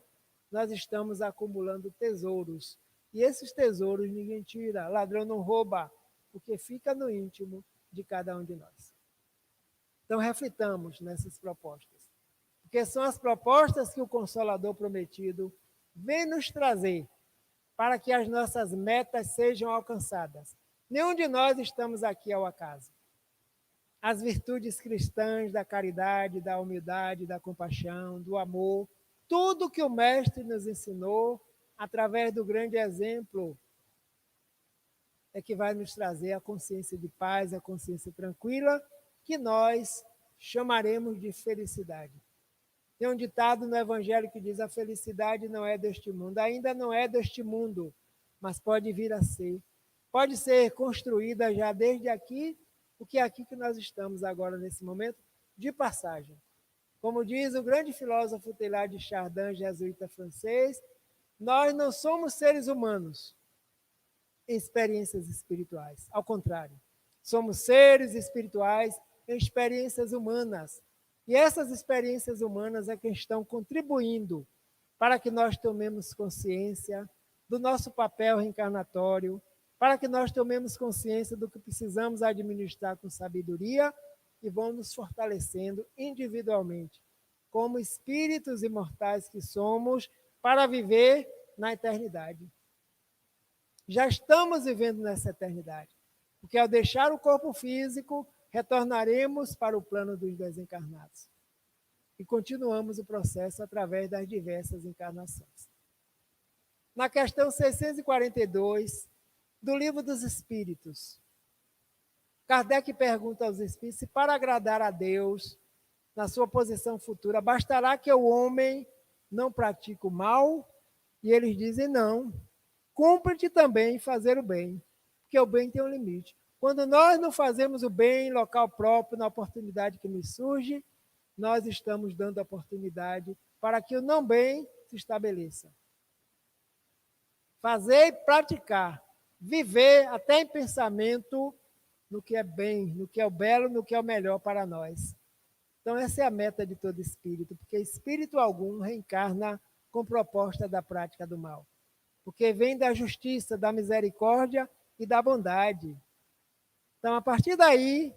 [SPEAKER 2] nós estamos acumulando tesouros. E esses tesouros ninguém tira, ladrão não rouba, porque fica no íntimo de cada um de nós. Então, reflitamos nessas propostas, porque são as propostas que o Consolador prometido vem nos trazer para que as nossas metas sejam alcançadas. Nenhum de nós estamos aqui ao acaso. As virtudes cristãs da caridade, da humildade, da compaixão, do amor, tudo que o Mestre nos ensinou, através do grande exemplo, é que vai nos trazer a consciência de paz, a consciência tranquila, que nós chamaremos de felicidade. Tem um ditado no Evangelho que diz: a felicidade não é deste mundo. Ainda não é deste mundo, mas pode vir a ser. Pode ser construída já desde aqui, porque é aqui que nós estamos agora, nesse momento, de passagem. Como diz o grande filósofo Teilhard de Chardin, jesuíta francês, nós não somos seres humanos em experiências espirituais. Ao contrário, somos seres espirituais em experiências humanas. E essas experiências humanas é que estão contribuindo para que nós tomemos consciência do nosso papel reencarnatório, para que nós tomemos consciência do que precisamos administrar com sabedoria e vão nos fortalecendo individualmente, como espíritos imortais que somos, para viver na eternidade. Já estamos vivendo nessa eternidade, porque ao deixar o corpo físico, retornaremos para o plano dos desencarnados. E continuamos o processo através das diversas encarnações. Na questão 642 do Livro dos Espíritos, Kardec pergunta aos espíritos se, para agradar a Deus, na sua posição futura, bastará que o homem não pratique o mal? E eles dizem: não, cumpre-te também fazer o bem, porque o bem tem um limite. Quando nós não fazemos o bem em local próprio, na oportunidade que nos surge, nós estamos dando oportunidade para que o não bem se estabeleça. Fazer e praticar, viver até em pensamento no que é bem, no que é o belo, no que é o melhor para nós. Então, essa é a meta de todo espírito, porque espírito algum reencarna com proposta da prática do mal, porque vem da justiça, da misericórdia e da bondade. Então, a partir daí,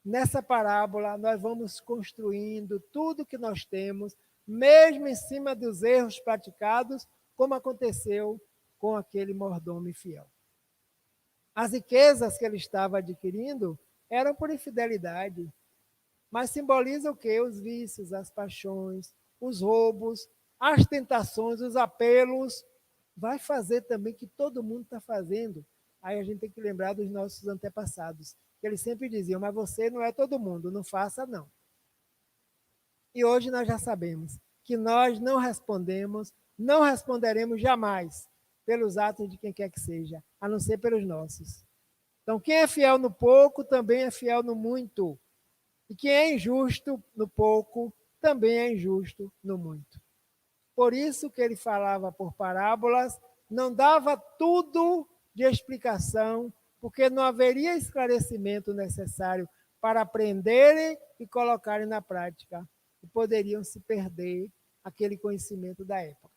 [SPEAKER 2] nessa parábola, nós vamos construindo tudo que nós temos, mesmo em cima dos erros praticados, como aconteceu com aquele mordomo infiel. As riquezas que ele estava adquirindo eram por infidelidade, mas simboliza o quê? Os vícios, as paixões, os roubos, as tentações, os apelos. Vai fazer também que todo mundo está fazendo. Aí a gente tem que lembrar dos nossos antepassados, que eles sempre diziam: mas você não é todo mundo, não faça não. E hoje nós já sabemos que nós não respondemos, não responderemos jamais pelos atos de quem quer que seja, a não ser pelos nossos. Então, quem é fiel no pouco, também é fiel no muito. E quem é injusto no pouco, também é injusto no muito. Por isso que ele falava por parábolas, não dava tudo de explicação, porque não haveria esclarecimento necessário para aprenderem e colocarem na prática. E poderiam se perder aquele conhecimento da época.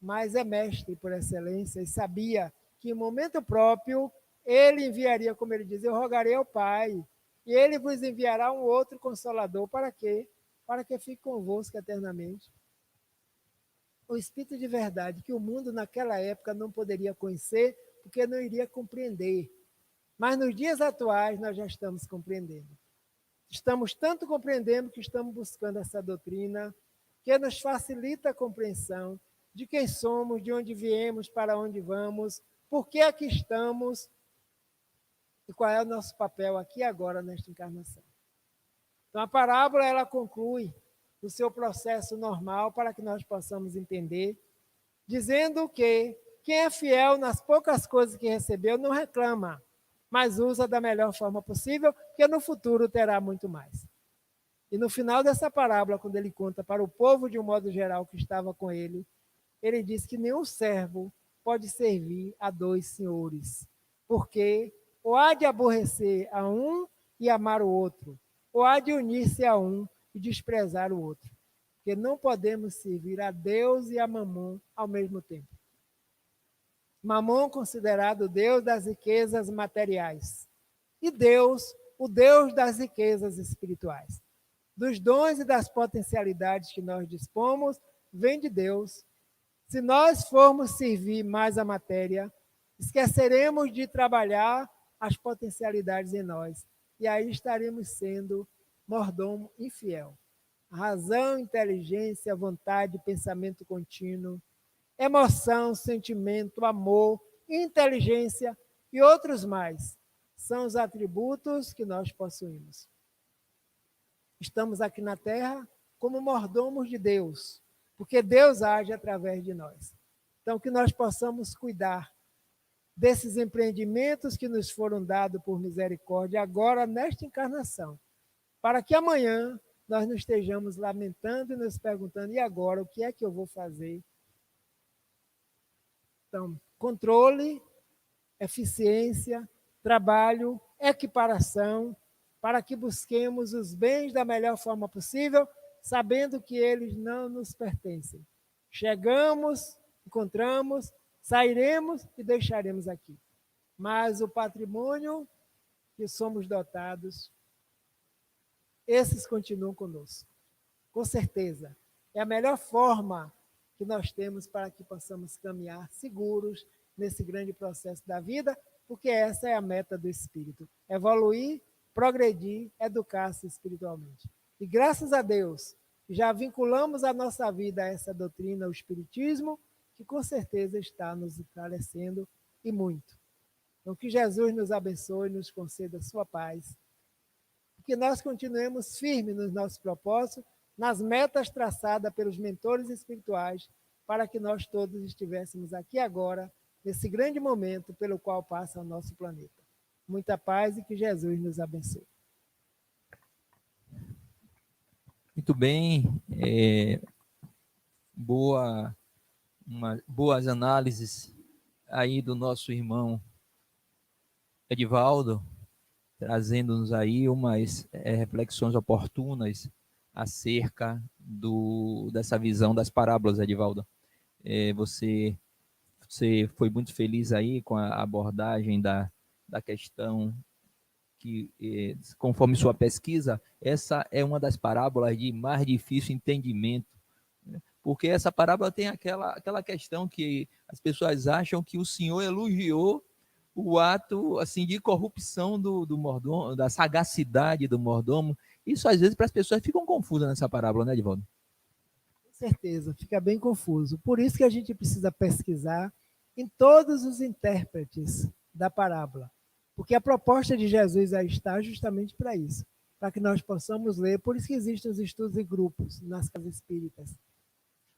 [SPEAKER 2] Mas é mestre por excelência e sabia que em momento próprio ele enviaria, como ele diz, eu rogarei ao Pai, e ele vos enviará um outro consolador. Para quê? Para que fique convosco eternamente. O Espírito de verdade, que o mundo naquela época não poderia conhecer, porque não iria compreender. Mas nos dias atuais nós já estamos compreendendo. Estamos tanto compreendendo que estamos buscando essa doutrina, que nos facilita a compreensão de quem somos, de onde viemos, para onde vamos, por que aqui estamos e qual é o nosso papel aqui agora nesta encarnação. Então a parábola ela conclui o seu processo normal para que nós possamos entender, dizendo que quem é fiel nas poucas coisas que recebeu não reclama, mas usa da melhor forma possível, que no futuro terá muito mais. E no final dessa parábola, quando ele conta para o povo de um modo geral que estava com ele, ele diz que nenhum servo pode servir a dois senhores, porque ou há de aborrecer a um e amar o outro, ou há de unir-se a um e desprezar o outro, porque não podemos servir a Deus e a Mamon ao mesmo tempo. Mamon considerado o Deus das riquezas materiais, e Deus, o Deus das riquezas espirituais. Dos dons e das potencialidades que nós dispomos, vem de Deus. Se nós formos servir mais a matéria, esqueceremos de trabalhar as potencialidades em nós. E aí estaremos sendo mordomo infiel. Razão, inteligência, vontade, pensamento contínuo, emoção, sentimento, amor, inteligência e outros mais são os atributos que nós possuímos. Estamos aqui na Terra como mordomos de Deus, porque Deus age através de nós. Então, que nós possamos cuidar desses empreendimentos que nos foram dados por misericórdia agora nesta encarnação, para que amanhã nós não estejamos lamentando e nos perguntando, e agora, o que é que eu vou fazer? Então, controle, eficiência, trabalho, equiparação, para que busquemos os bens da melhor forma possível, sabendo que eles não nos pertencem. Chegamos, encontramos, sairemos e deixaremos aqui. Mas o patrimônio que somos dotados, esses continuam conosco. Com certeza. É a melhor forma que nós temos para que possamos caminhar seguros nesse grande processo da vida, porque essa é a meta do espírito. Evoluir, progredir, educar-se espiritualmente. E graças a Deus, já vinculamos a nossa vida a essa doutrina, o espiritismo, que com certeza está nos esclarecendo e muito. Então, que Jesus nos abençoe, nos conceda sua paz, que nós continuemos firmes nos nossos propósitos, nas metas traçadas pelos mentores espirituais, para que nós todos estivéssemos aqui agora, nesse grande momento pelo qual passa o nosso planeta. Muita paz e que Jesus nos abençoe.
[SPEAKER 1] Muito bem, boas análises aí do nosso irmão Edivaldo, trazendo-nos aí umas reflexões oportunas acerca dessa visão das parábolas, Edivaldo. Você foi muito feliz aí com a abordagem da questão que, conforme sua pesquisa, essa é uma das parábolas de mais difícil entendimento, né? Porque essa parábola tem aquela questão que as pessoas acham que o Senhor elogiou o ato assim de corrupção do mordomo, da sagacidade do mordomo. Isso às vezes para as pessoas ficam confusas nessa parábola, né, Edivaldo?
[SPEAKER 2] Com certeza, fica bem confuso. Por isso que a gente precisa pesquisar em todos os intérpretes da parábola. Porque a proposta de Jesus aí está justamente para isso, para que nós possamos ler. Por isso que existem os estudos em grupos nas casas espíritas,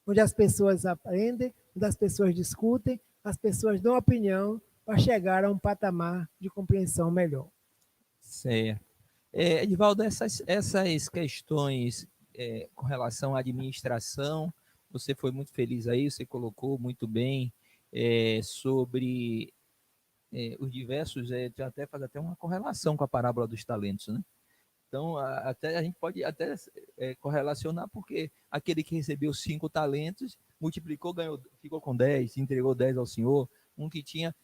[SPEAKER 2] onde as pessoas aprendem, onde as pessoas discutem, as pessoas dão opinião, para chegar a um patamar de compreensão melhor.
[SPEAKER 1] Certo. Edivaldo, essas questões com relação à administração, você foi muito feliz aí, você colocou muito bem sobre os diversos, até faz até uma correlação com a parábola dos talentos, né? Então, até a gente pode até correlacionar, porque aquele que recebeu 5 talentos, multiplicou, ganhou, ficou com 10, entregou 10 ao Senhor. Um que tinha...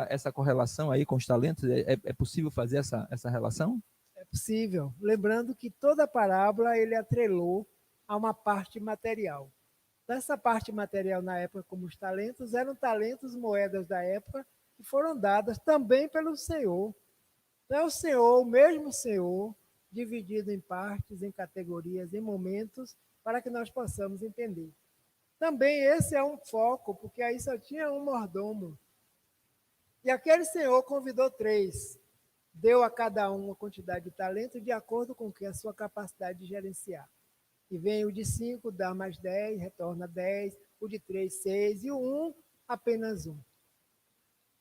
[SPEAKER 1] essa correlação aí com os talentos, é possível fazer essa relação?
[SPEAKER 2] É possível. Lembrando que toda parábola ele atrelou a uma parte material. Dessa parte material na época, como os talentos, eram talentos, moedas da época, que foram dadas também pelo Senhor. Então é o Senhor, o mesmo Senhor, dividido em partes, em categorias, em momentos, para que nós possamos entender. Também esse é um foco, porque aí só tinha um mordomo. E aquele Senhor convidou 3, deu a cada um uma quantidade de talento de acordo com que a sua capacidade de gerenciar. E vem o de 5, dá mais 10, retorna 10, o de 3, 6, e o 1, apenas 1.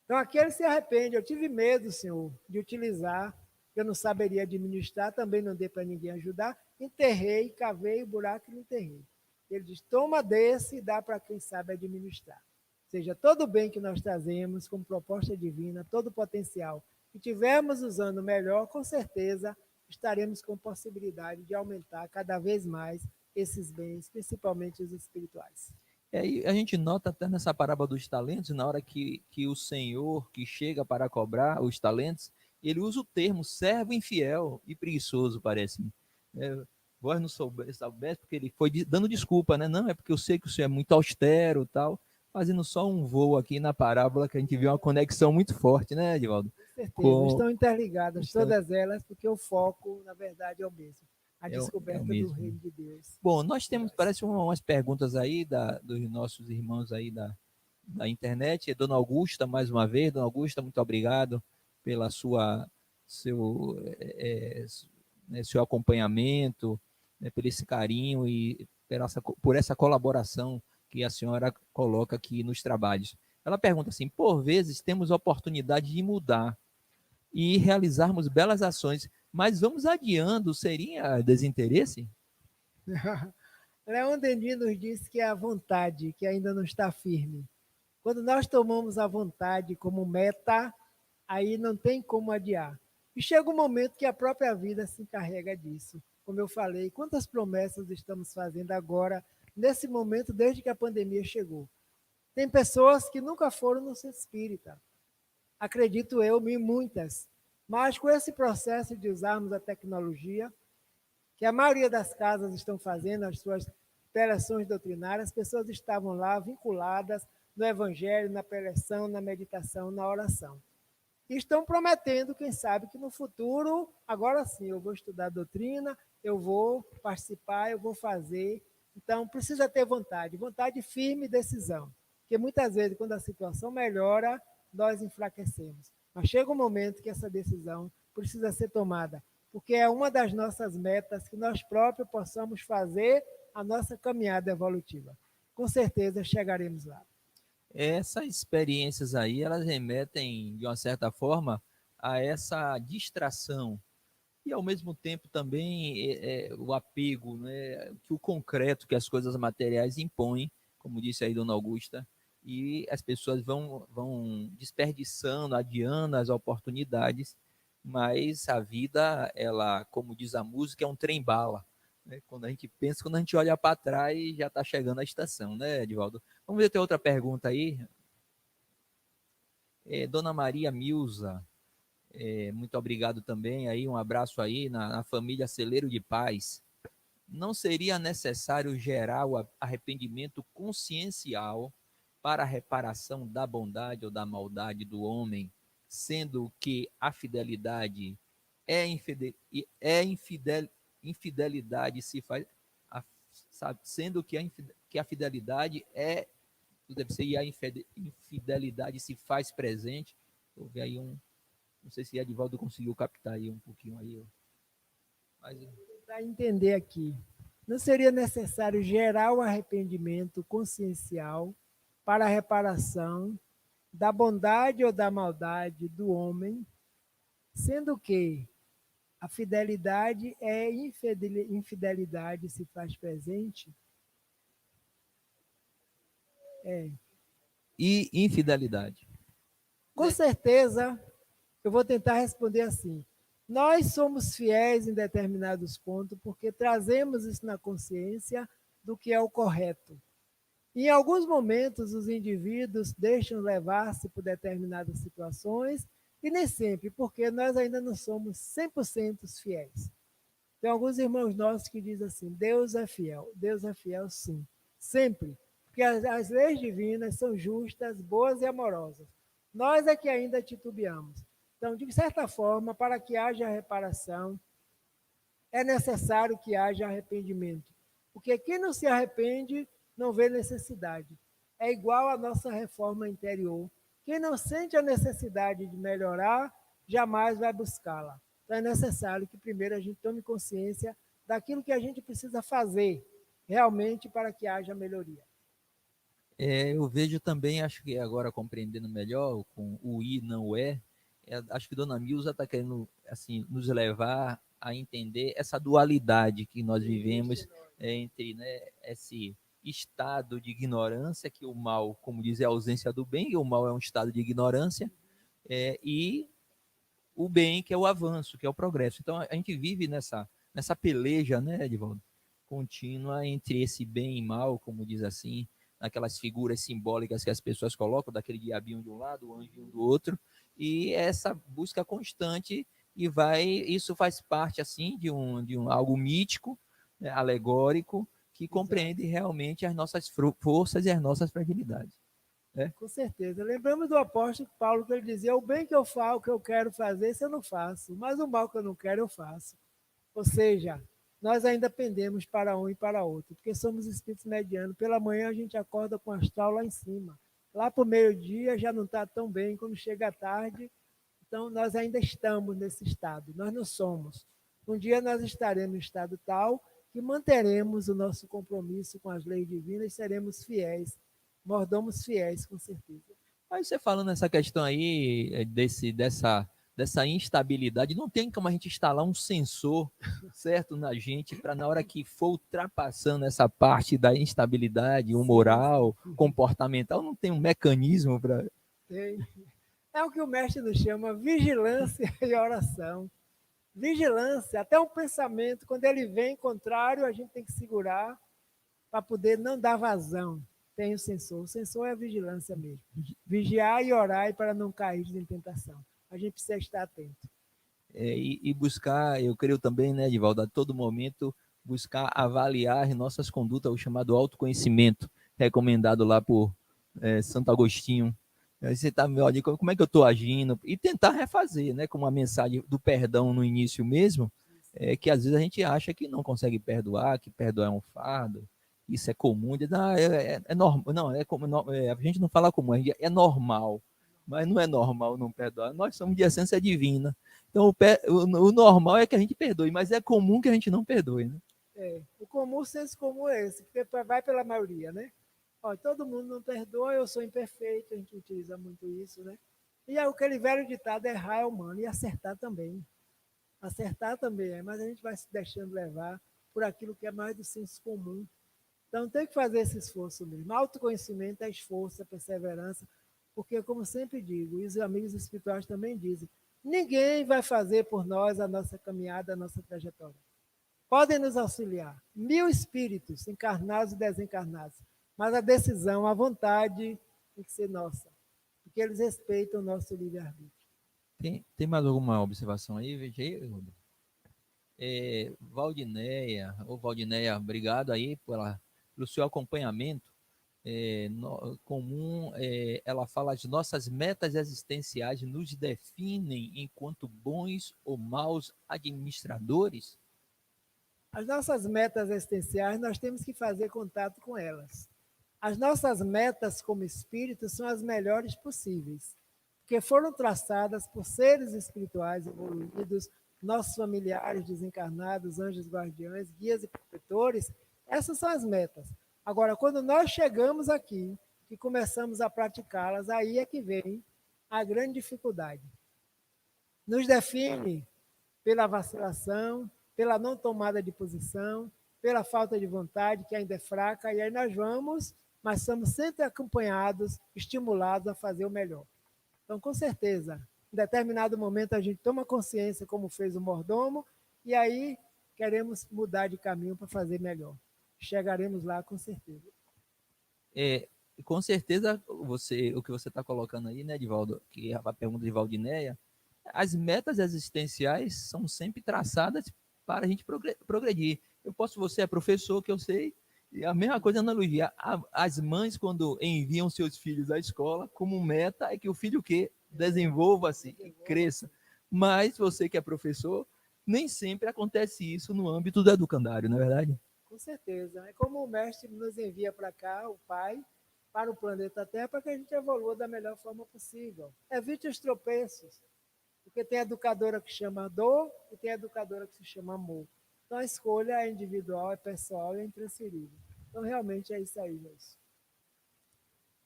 [SPEAKER 2] Então aquele se arrepende. Eu tive medo, Senhor, de utilizar, eu não saberia administrar, também não dei para ninguém ajudar, enterrei, cavei o buraco e não enterrei. Ele diz, toma desse e dá para quem sabe administrar. Ou seja, todo o bem que nós trazemos como proposta divina, todo o potencial que tivermos usando melhor, com certeza estaremos com possibilidade de aumentar cada vez mais esses bens, principalmente os espirituais.
[SPEAKER 1] E a gente nota até nessa parábola dos talentos, na hora que o Senhor que chega para cobrar os talentos, ele usa o termo servo infiel e preguiçoso, parece-me. Vós não soubesse, porque ele foi dando desculpa, né? Não, é porque eu sei que o Senhor é muito austero, tal, fazendo só um voo aqui na parábola, que a gente viu uma conexão muito forte, né, Edivaldo?
[SPEAKER 2] Com certeza, estão interligadas todas elas, porque o foco, na verdade, é o mesmo. A descoberta do reino de Deus.
[SPEAKER 1] Bom, nós temos, parece umas perguntas aí dos nossos irmãos aí da internet. Dona Augusta, mais uma vez. Dona Augusta, muito obrigado pela seu acompanhamento, né, por esse carinho e por essa colaboração que a senhora coloca aqui nos trabalhos. Ela pergunta assim: por vezes temos oportunidade de mudar e realizarmos belas ações, mas vamos adiando, seria desinteresse?
[SPEAKER 2] Leon Denis nos diz que é a vontade que ainda não está firme. Quando nós tomamos a vontade como meta, aí não tem como adiar. E chega um momento que a própria vida se encarrega disso. Como eu falei, quantas promessas estamos fazendo agora, nesse momento, desde que a pandemia chegou. Tem pessoas que nunca foram no centro espírita. Acredito eu, muitas. Mas com esse processo de usarmos a tecnologia, que a maioria das casas estão fazendo as suas preleções doutrinárias, as pessoas estavam lá vinculadas no evangelho, na preleção, na meditação, na oração. E estão prometendo, quem sabe, que no futuro, agora sim, eu vou estudar doutrina, eu vou participar, eu vou fazer. Então, precisa ter vontade firme e decisão. Porque muitas vezes, quando a situação melhora, nós enfraquecemos. Mas chega um momento que essa decisão precisa ser tomada, porque é uma das nossas metas que nós próprios possamos fazer a nossa caminhada evolutiva. Com certeza chegaremos lá.
[SPEAKER 1] Essas experiências aí, elas remetem, de uma certa forma, a essa distração e, ao mesmo tempo, também o apego, né, que o concreto, que as coisas materiais impõem, como disse aí Dona Augusta, e as pessoas vão desperdiçando, adiando as oportunidades, mas a vida, ela, como diz a música, é um trem-bala. Né? Quando a gente pensa, quando a gente olha para trás, já está chegando a estação, né, Edivaldo? Vamos ver, tem outra pergunta aí. Dona Maria Milza, muito obrigado também. Aí, um abraço aí na família Celeiro de Paz. Não seria necessário gerar o arrependimento consciencial para a reparação da bondade ou da maldade do homem, sendo que a fidelidade infidelidade se faz, sendo que a fidelidade deve ser e a infidelidade se faz presente. Houve aí não sei se Edivaldo conseguiu captar aí um pouquinho aí. Mas
[SPEAKER 2] para entender aqui, não seria necessário gerar o arrependimento consciencial para a reparação da bondade ou da maldade do homem, sendo que a fidelidade é infidelidade se faz presente?
[SPEAKER 1] E infidelidade.
[SPEAKER 2] Com certeza, eu vou tentar responder assim. Nós somos fiéis em determinados pontos porque trazemos isso na consciência do que é o correto. Em alguns momentos, os indivíduos deixam levar-se por determinadas situações e nem sempre, porque nós ainda não somos 100% fiéis. Tem alguns irmãos nossos que dizem assim, Deus é fiel sim, sempre, porque as leis divinas são justas, boas e amorosas. Nós é que ainda titubeamos. Então, de certa forma, para que haja reparação, é necessário que haja arrependimento. Porque quem não se arrepende não vê necessidade. É igual à nossa reforma interior. Quem não sente a necessidade de melhorar, jamais vai buscá-la. Então é necessário que primeiro a gente tome consciência daquilo que a gente precisa fazer realmente para que haja melhoria.
[SPEAKER 1] Eu vejo também, acho que agora compreendendo melhor com o I não o acho que Dona Milza está querendo assim, nos levar a entender essa dualidade que nós vivemos entre, né, esse estado de ignorância, que o mal, como diz, é a ausência do bem, e o mal é um estado de ignorância, e o bem, que é o avanço, que é o progresso. Então, a gente vive nessa peleja, né, Edvaldo, contínua entre esse bem e mal, como diz assim, aquelas figuras simbólicas que as pessoas colocam, daquele diabinho de um lado, o anjinho do outro, e essa busca constante, e isso faz parte, assim, de um algo mítico, né, alegórico, que compreende realmente as nossas forças e as nossas fragilidades.
[SPEAKER 2] Com certeza. Lembramos do apóstolo Paulo, que ele dizia, o bem que eu faço, que eu quero fazer, isso eu não faço, mas o mal que eu não quero, eu faço. Ou seja, nós ainda pendemos para um e para outro, porque somos espíritos medianos. Pela manhã a gente acorda com o astral lá em cima. Lá para o meio-dia já não está tão bem, quando chega a tarde, então nós ainda estamos nesse estado, nós não somos. Um dia nós estaremos em estado tal que manteremos o nosso compromisso com as leis divinas e seremos fiéis, mordomos fiéis, com certeza.
[SPEAKER 1] Aí você falando essa questão aí, dessa instabilidade, não tem como a gente instalar um sensor, certo, na gente, para na hora que for ultrapassando essa parte da instabilidade humoral, comportamental, não tem um mecanismo para.
[SPEAKER 2] Tem. É o que o mestre nos chama vigilância e oração. Vigilância, até um pensamento, quando ele vem contrário, a gente tem que segurar para poder não dar vazão. Tem o sensor. O sensor é a vigilância mesmo. Vigiar e orar para não cair em tentação. A gente precisa estar atento.
[SPEAKER 1] E buscar, eu creio também, né, Edivaldo, a todo momento, buscar avaliar nossas condutas, o chamado autoconhecimento, recomendado lá por Santo Agostinho. Aí você está, olha, como é que eu estou agindo? E tentar refazer, né, como a mensagem do perdão no início mesmo, que às vezes a gente acha que não consegue perdoar, que perdoar é um fardo, isso é comum, não, é normal, não, a gente não fala comum, é normal, mas não é normal não perdoar, nós somos de essência divina, então o normal é que a gente perdoe, mas é comum que a gente não perdoe, né?
[SPEAKER 2] O comum, o senso comum é esse, que vai pela maioria, né? Ó, todo mundo não perdoa, eu sou imperfeito, a gente utiliza muito isso, né? E é aquele velho ditado, errar é humano, e acertar também. Acertar também é, mas a gente vai se deixando levar por aquilo que é mais do senso comum. Então tem que fazer esse esforço mesmo. Autoconhecimento é esforço, é perseverança, porque, como sempre digo, e os amigos espirituais também dizem, ninguém vai fazer por nós a nossa caminhada, a nossa trajetória. Podem nos auxiliar 1000 espíritos, encarnados e desencarnados, mas a decisão, a vontade tem que ser nossa, porque eles respeitam o nosso livre-arbítrio.
[SPEAKER 1] Tem mais alguma observação aí? Veja aí, Valdinéia, obrigado aí pelo seu acompanhamento. Comum, ela fala, as nossas metas existenciais nos definem enquanto bons ou maus administradores?
[SPEAKER 2] As nossas metas existenciais, nós temos que fazer contato com elas. As nossas metas como espíritos são as melhores possíveis, porque foram traçadas por seres espirituais evoluídos, nossos familiares desencarnados, anjos guardiães, guias e protetores. Essas são as metas. Agora, quando nós chegamos aqui, que começamos a praticá-las, aí é que vem a grande dificuldade. Nos define pela vacilação, pela não tomada de posição, pela falta de vontade, que ainda é fraca, e aí nós vamos, mas somos sempre acompanhados, estimulados a fazer o melhor. Então, com certeza, em determinado momento a gente toma consciência, como fez o mordomo, e aí queremos mudar de caminho para fazer melhor. Chegaremos lá com certeza.
[SPEAKER 1] Com certeza, o que você está colocando aí, né, Divaldo, que é a pergunta de Valdinéia, as metas existenciais são sempre traçadas para a gente progredir. Você é professor, que eu sei, e a mesma coisa, analogia. As mães, quando enviam seus filhos à escola, como meta é que o filho que desenvolva-se e cresça. Mas você que é professor, nem sempre acontece isso no âmbito do educandário, não é verdade?
[SPEAKER 2] Com certeza. É como o mestre nos envia para cá, o pai, para o planeta Terra, para que a gente evolua da melhor forma possível. Evite os tropeços, porque tem educadora que chama dor e tem educadora que se chama amor. Então a escolha é individual, é pessoal e é intransferível. Então realmente é isso aí, Deus.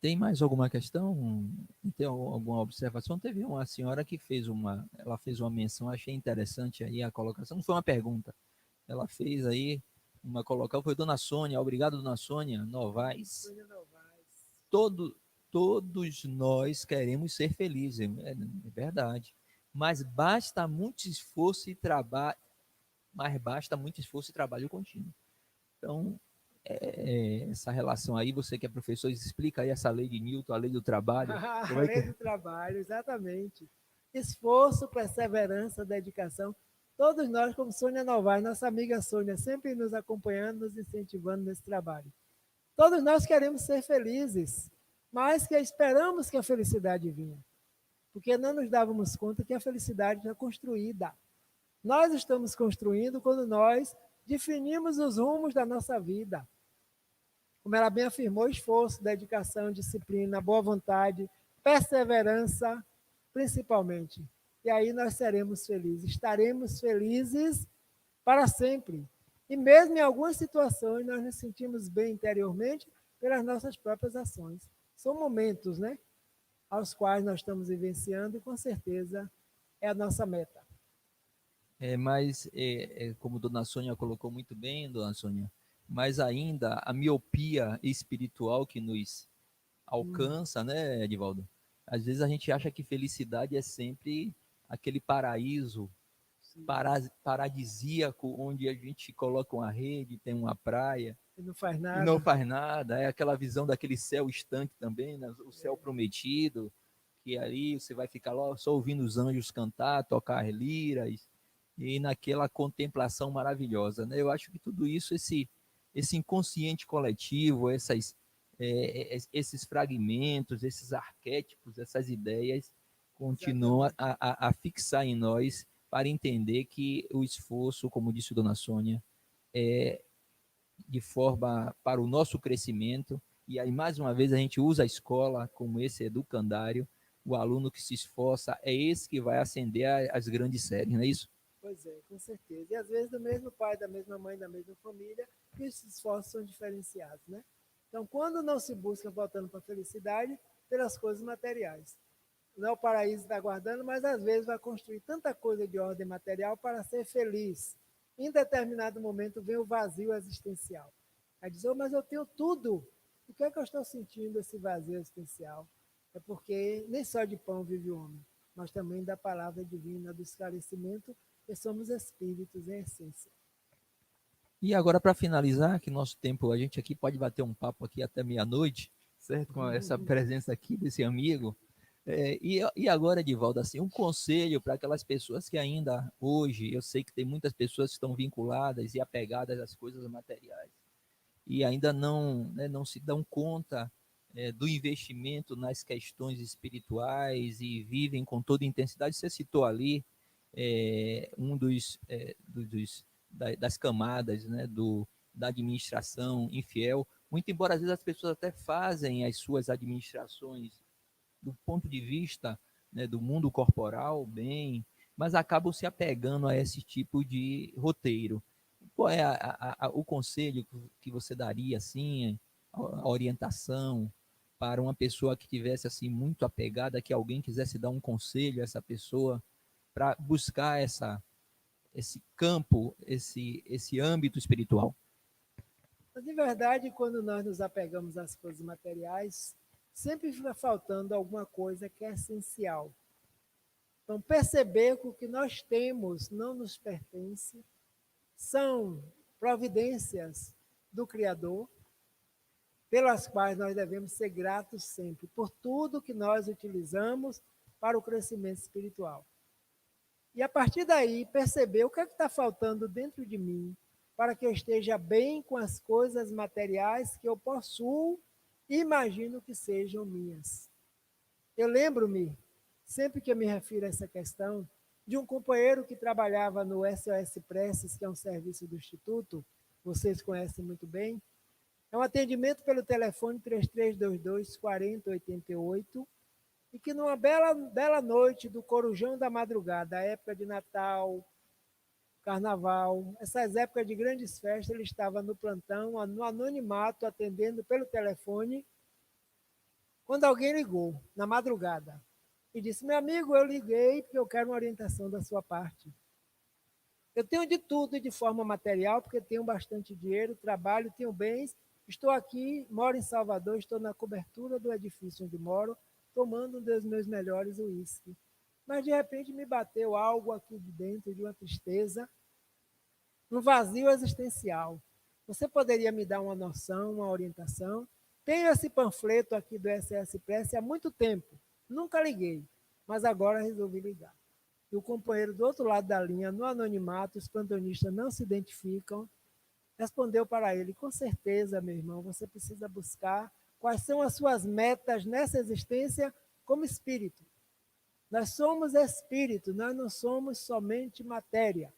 [SPEAKER 1] Tem mais alguma questão? Tem alguma observação? Teve uma senhora que ela fez uma menção, achei interessante aí a colocação, não foi uma pergunta. Ela fez aí uma colocação, foi Dona Sônia, obrigado Dona Sônia Novaes.
[SPEAKER 2] Sônia Novaes.
[SPEAKER 1] Todos nós queremos ser felizes, é verdade. Mas basta muito esforço e trabalho contínuo. Então, essa relação aí, você que é professor, explica aí essa lei de Newton, a lei do trabalho.
[SPEAKER 2] A lei do trabalho, exatamente. Esforço, perseverança, dedicação. Todos nós, como Sônia Novaes, nossa amiga Sônia, sempre nos acompanhando, nos incentivando nesse trabalho. Todos nós queremos ser felizes, mas que esperamos que a felicidade vinha, porque não nos dávamos conta que a felicidade é construída. Nós estamos construindo quando nós definimos os rumos da nossa vida. Como ela bem afirmou, esforço, dedicação, disciplina, boa vontade, perseverança, principalmente. E aí nós seremos felizes, estaremos felizes para sempre. E mesmo em algumas situações nós nos sentimos bem interiormente pelas nossas próprias ações. São momentos, né, aos quais nós estamos vivenciando e com certeza é a nossa meta.
[SPEAKER 1] Mas, como Dona Sônia colocou muito bem, Dona Sônia, mas ainda a miopia espiritual que nos alcança, né, Edivaldo? Às vezes a gente acha que felicidade é sempre aquele paraíso paradisíaco onde a gente coloca uma rede, tem uma praia
[SPEAKER 2] E não faz nada.
[SPEAKER 1] e não faz nada. É aquela visão daquele céu estanque também, né? O céu prometido, que ali você vai ficar lá só ouvindo os anjos cantar, tocar as liras e naquela contemplação maravilhosa, né? Eu acho que tudo isso, esse inconsciente coletivo, esses fragmentos, esses arquétipos, essas ideias continuam a fixar em nós para entender que o esforço, como disse Dona Sônia, é de forma para o nosso crescimento. E aí, mais uma vez, a gente usa a escola como esse educandário. O aluno que se esforça é esse que vai ascender as grandes séries, não é isso?
[SPEAKER 2] Pois é, com certeza. E às vezes do mesmo pai, da mesma mãe, da mesma família, e esses esforços são diferenciados, né? Então, quando não se busca, voltando para a felicidade, pelas coisas materiais. Não é o paraíso está aguardando, mas às vezes vai construir tanta coisa de ordem material para ser feliz. Em determinado momento vem o vazio existencial. Aí diz, oh, mas eu tenho tudo. Por que é que eu estou sentindo esse vazio existencial? É porque nem só de pão vive o homem, mas também da palavra divina, do esclarecimento, que somos espíritos em essência.
[SPEAKER 1] E agora, para finalizar, que nosso tempo, a gente aqui pode bater um papo aqui até meia-noite, certo? Com essa presença aqui desse amigo. E agora, Edivaldo, assim, um conselho para aquelas pessoas que ainda hoje, eu sei que tem muitas pessoas que estão vinculadas e apegadas às coisas materiais e ainda não se dão conta do investimento nas questões espirituais e vivem com toda intensidade. Você citou ali um das camadas, né, da administração infiel, muito embora às vezes as pessoas até fazem as suas administrações do ponto de vista, né, do mundo corporal, bem, mas acabam se apegando a esse tipo de roteiro. Qual é o conselho que você daria, assim, a orientação para uma pessoa que tivesse assim muito apegada, que alguém quisesse dar um conselho a essa pessoa para buscar esse campo, esse âmbito espiritual?
[SPEAKER 2] Mas, de verdade, quando nós nos apegamos às coisas materiais, sempre fica faltando alguma coisa que é essencial. Então, perceber que o que nós temos não nos pertence, são providências do Criador, pelas quais nós devemos ser gratos sempre, por tudo que nós utilizamos para o crescimento espiritual. E a partir daí, perceber o que é que está faltando dentro de mim, para que eu esteja bem com as coisas materiais que eu possuo e imagino que sejam minhas. Eu lembro-me, sempre que eu me refiro a essa questão, de um companheiro que trabalhava no SOS Preces, que é um serviço do Instituto, vocês conhecem muito bem. É um atendimento pelo telefone 3322 4088, e que numa bela noite do Corujão da Madrugada, a época de Natal, Carnaval, essas épocas de grandes festas, ele estava no plantão, no anonimato, atendendo pelo telefone, quando alguém ligou, na madrugada, e disse: meu amigo, eu liguei porque eu quero uma orientação da sua parte. Eu tenho de tudo de forma material, porque tenho bastante dinheiro, trabalho, tenho bens, estou aqui, moro em Salvador, estou na cobertura do edifício onde moro, tomando um dos meus melhores uísque. Mas de repente me bateu algo aqui de dentro, de uma tristeza, um vazio existencial. Você poderia me dar uma noção, uma orientação? Tenho esse panfleto aqui do SS Press há muito tempo, nunca liguei, mas agora resolvi ligar. E o companheiro do outro lado da linha, no anonimato, os plantonistas não se identificam, respondeu para ele: com certeza, meu irmão, você precisa buscar quais são as suas metas nessa existência como espírito. Nós somos espírito, nós não somos somente matéria,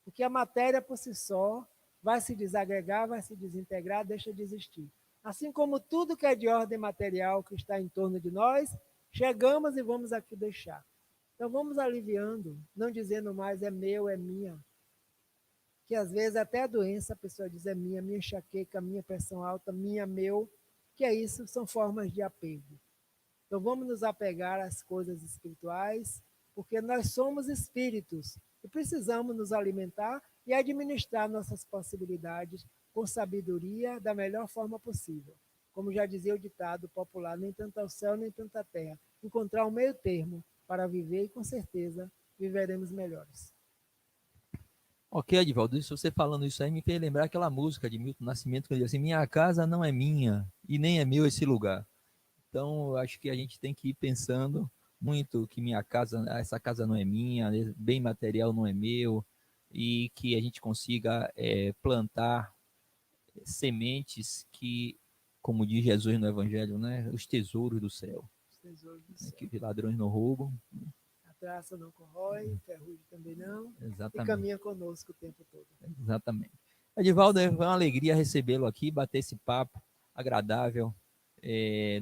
[SPEAKER 2] porque a matéria por si só vai se desagregar, vai se desintegrar, deixa de existir. Assim como tudo que é de ordem material que está em torno de nós, chegamos e vamos aqui deixar. Então vamos aliviando, não dizendo mais é meu, é minha. Que às vezes até a doença a pessoa diz é minha enxaqueca, minha pressão alta, minha, meu, que é isso, são formas de apego. Então vamos nos apegar às coisas espirituais, porque nós somos espíritos e precisamos nos alimentar e administrar nossas possibilidades com sabedoria da melhor forma possível. Como já dizia o ditado popular, nem tanto ao céu, nem tanto à terra. Encontrar um meio termo para viver e com certeza viveremos melhores.
[SPEAKER 1] Ok, Edivaldo, se você falando isso aí me fez lembrar aquela música de Milton Nascimento que diz assim: minha casa não é minha e nem é meu esse lugar. Então, eu acho que a gente tem que ir pensando muito que minha casa, essa casa não é minha, bem material não é meu, e que a gente consiga plantar sementes que, como diz Jesus no Evangelho, né, os tesouros do céu,
[SPEAKER 2] Os tesouros do
[SPEAKER 1] né,
[SPEAKER 2] céu.
[SPEAKER 1] que os ladrões não roubam.
[SPEAKER 2] A traça não corrói, ferrugem também não, e
[SPEAKER 1] Exatamente,
[SPEAKER 2] caminha conosco o tempo todo.
[SPEAKER 1] exatamente. Edivaldo, é uma alegria recebê-lo aqui, bater esse papo agradável.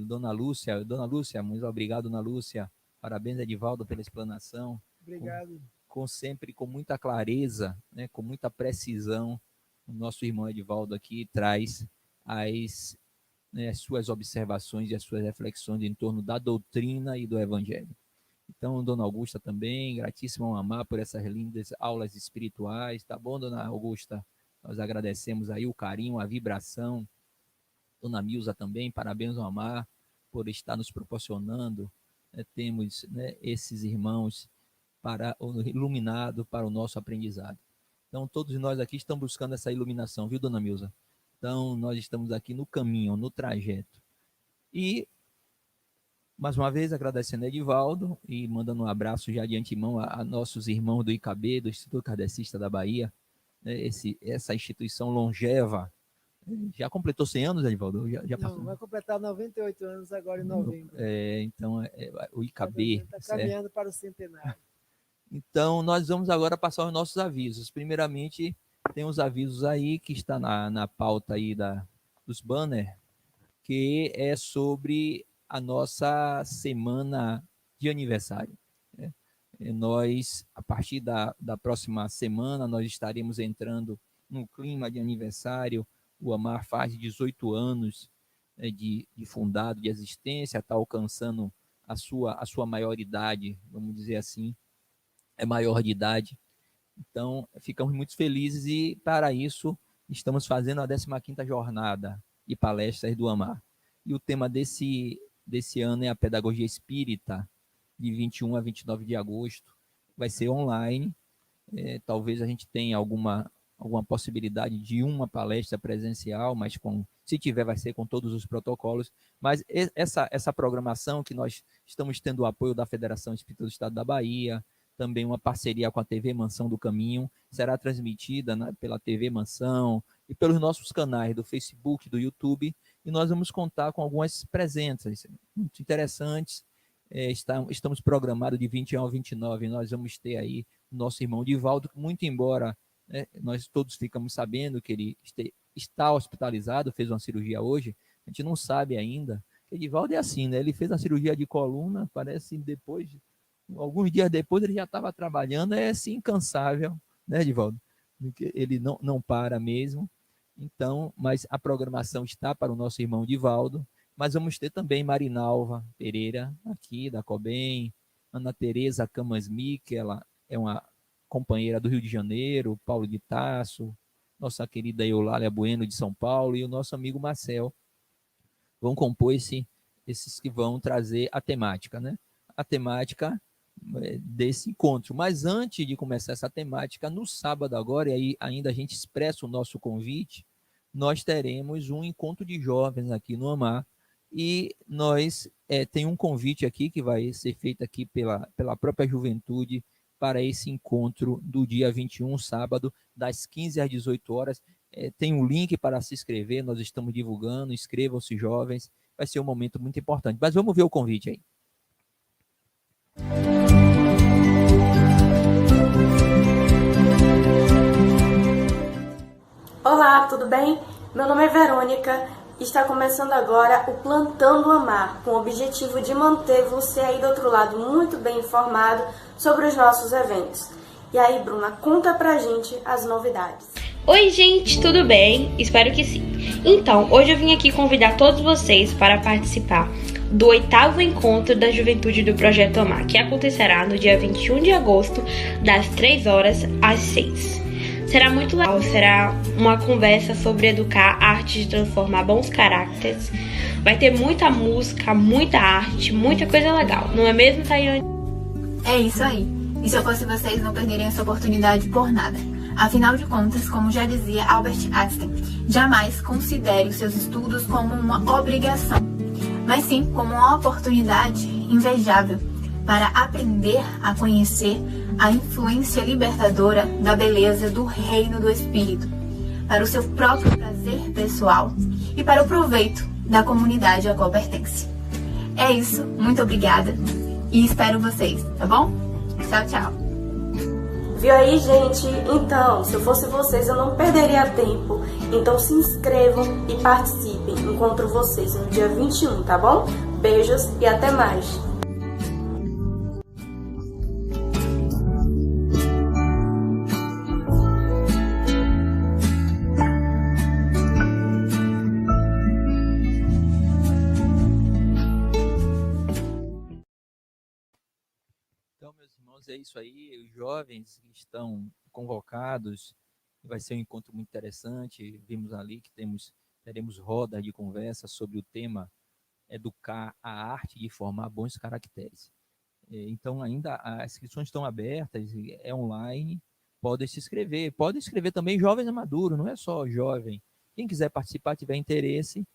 [SPEAKER 1] Dona Lúcia, muito obrigado, Dona Lúcia. Parabéns, Edivaldo, pela explanação.
[SPEAKER 2] Obrigado.
[SPEAKER 1] Sempre com muita clareza, né, com muita precisão, o nosso irmão Edivaldo aqui traz as, né, as suas observações e as suas reflexões em torno da doutrina e do evangelho. Então, Dona Augusta também, gratíssima ao amar por essas lindas aulas espirituais, tá bom, Dona Augusta? Nós agradecemos aí o carinho, a vibração. Dona Milza também, parabéns ao amar por estar nos proporcionando. Né, temos, né, esses irmãos iluminado para o nosso aprendizado. Então, todos nós aqui estamos buscando essa iluminação, viu, Dona Milza? Então, nós estamos aqui no caminho, no trajeto. E, mais uma vez, agradecendo a Edivaldo e mandando um abraço já de antemão a nossos irmãos do ICAB, do Instituto Kardecista da Bahia, né, essa instituição longeva. Já completou 100 anos, Edivaldo? Já
[SPEAKER 2] Não,
[SPEAKER 1] passou?
[SPEAKER 2] vai completar 98 anos agora em novembro.
[SPEAKER 1] Então, o ICAB,
[SPEAKER 2] Está
[SPEAKER 1] certo?
[SPEAKER 2] caminhando para o centenário.
[SPEAKER 1] Então, nós vamos agora passar os nossos avisos. Primeiramente, tem os avisos aí que está na pauta aí dos banners, que é sobre a nossa semana de aniversário. Né? Nós, a partir da próxima semana, nós estaremos entrando no clima de aniversário. O Amar faz 18 anos de fundado, de existência, está alcançando a sua maioridade, vamos dizer assim, é maior de idade. Então, ficamos muito felizes e, para isso, estamos fazendo a 15ª jornada de palestras do AMAR. E o tema desse ano é a Pedagogia Espírita, de 21 a 29 de agosto. Vai ser online. Talvez a gente tenha alguma possibilidade de uma palestra presencial, mas se tiver, vai ser com todos os protocolos. Mas essa programação que nós estamos tendo o apoio da Federação Espírita do Estado da Bahia, também uma parceria com a TV Mansão do Caminho, será transmitida pela TV Mansão e pelos nossos canais do Facebook, do YouTube, e nós vamos contar com algumas presenças muito interessantes. Estamos programados de 21 a 29, nós vamos ter aí o nosso irmão Divaldo, muito embora nós todos ficamos sabendo que ele está hospitalizado, fez uma cirurgia hoje, a gente não sabe ainda. Divaldo é assim, né? Ele fez a cirurgia de coluna, parece alguns dias depois ele já estava trabalhando, assim, incansável, né, Divaldo? Ele não para mesmo. Então, mas a programação está para o nosso irmão Divaldo, mas vamos ter também Marinalva Pereira, aqui da COBEM, Ana Tereza Camasmi, que ela é uma companheira do Rio de Janeiro, Paulo de Tasso, nossa querida Eulália Bueno de São Paulo e o nosso amigo Marcel vão compor esses que vão trazer a temática, né? A temática desse encontro. Mas antes de começar essa temática, no sábado agora, e aí ainda a gente expressa o nosso convite, nós teremos um encontro de jovens aqui no AMAR, e nós tem um convite aqui que vai ser feito aqui pela própria juventude para esse encontro do dia 21, sábado, das 15 às 18 horas. Tem um link para se inscrever, nós estamos divulgando, inscrevam-se jovens, vai ser um momento muito importante. Mas vamos ver o convite aí.
[SPEAKER 3] Olá, tudo bem? Meu nome é Verônica. Está começando agora o Plantão do AMAR, com o objetivo de manter você aí do outro lado muito bem informado sobre os nossos eventos. E aí, Bruna, conta pra gente as novidades.
[SPEAKER 4] Oi, gente, tudo bem? Espero que sim. Então, hoje eu vim aqui convidar todos vocês para participar do 8º Encontro da Juventude do Projeto AMAR, que acontecerá no dia 21 de agosto, das 3 horas às 6. Será muito legal, será uma conversa sobre educar, a arte de transformar bons caracteres. Vai ter muita música, muita arte, muita coisa legal. Não é mesmo, Tayane?
[SPEAKER 5] É isso aí. E se eu fosse vocês, não perderem essa oportunidade por nada. Afinal de contas, como já dizia Albert Einstein, jamais considere os seus estudos como uma obrigação, mas sim como uma oportunidade invejável para aprender a conhecer a influência libertadora da beleza do reino do Espírito, para o seu próprio prazer pessoal e para o proveito da comunidade a qual pertence. É isso, muito obrigada e espero vocês, tá bom? Tchau, tchau.
[SPEAKER 3] Viu aí, gente? Então, se eu fosse vocês, eu não perderia tempo. Então se inscrevam e participem. Encontro vocês no dia 21, tá bom? Beijos e até mais.
[SPEAKER 1] Então, meus irmãos, é isso aí. Os jovens estão convocados. Vai ser um encontro muito interessante. Vimos ali que teremos rodas de conversa sobre o tema educar a arte de formar bons caracteres. Então, ainda as inscrições estão abertas, é online, podem se inscrever. Podem inscrever também jovens maduros, não é só jovem. Quem quiser participar, tiver interesse,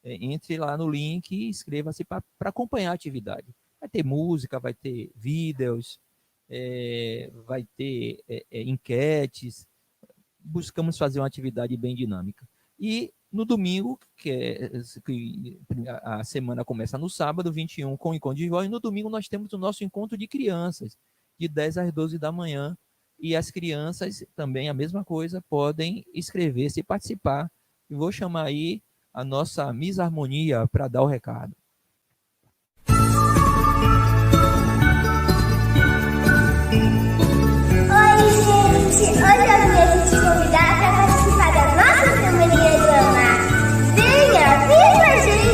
[SPEAKER 1] entre lá no link e inscreva-se para acompanhar a atividade. Vai ter música, vai ter vídeos, vai ter enquetes. Buscamos fazer uma atividade bem dinâmica. E no domingo, que a semana começa no sábado, 21, com o encontro de jovens, no domingo nós temos o nosso encontro de crianças, de 10 às 12 da manhã, e as crianças também, a mesma coisa, podem inscrever-se e participar. E vou chamar aí a nossa Miss Harmonia para dar o recado.
[SPEAKER 6] Hoje eu quero te convidar para participar da nossa Harmonia do AMAR. Venha, vem com a gente!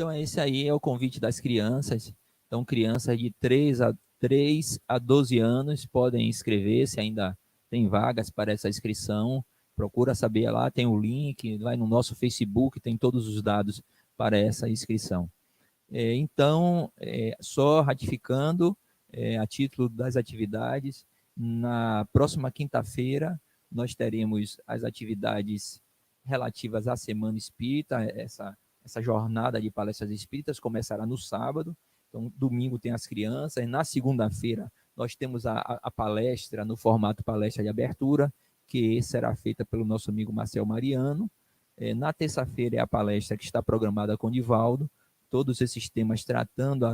[SPEAKER 1] Então, esse aí é o convite das crianças. Então, crianças de 3 a 12 anos podem inscrever-se, ainda tem vagas para essa inscrição. Procura saber lá, tem o link, vai no nosso Facebook, tem todos os dados para essa inscrição. Então, só ratificando, a título das atividades, na próxima quinta-feira nós teremos as atividades relativas à Semana Espírita. Essa jornada de palestras espíritas começará no sábado. Então, domingo tem as crianças. Na segunda-feira nós temos a palestra no formato palestra de abertura, que será feita pelo nosso amigo Marcel Mariano. Na terça-feira é a palestra que está programada com o Divaldo, todos esses temas tratando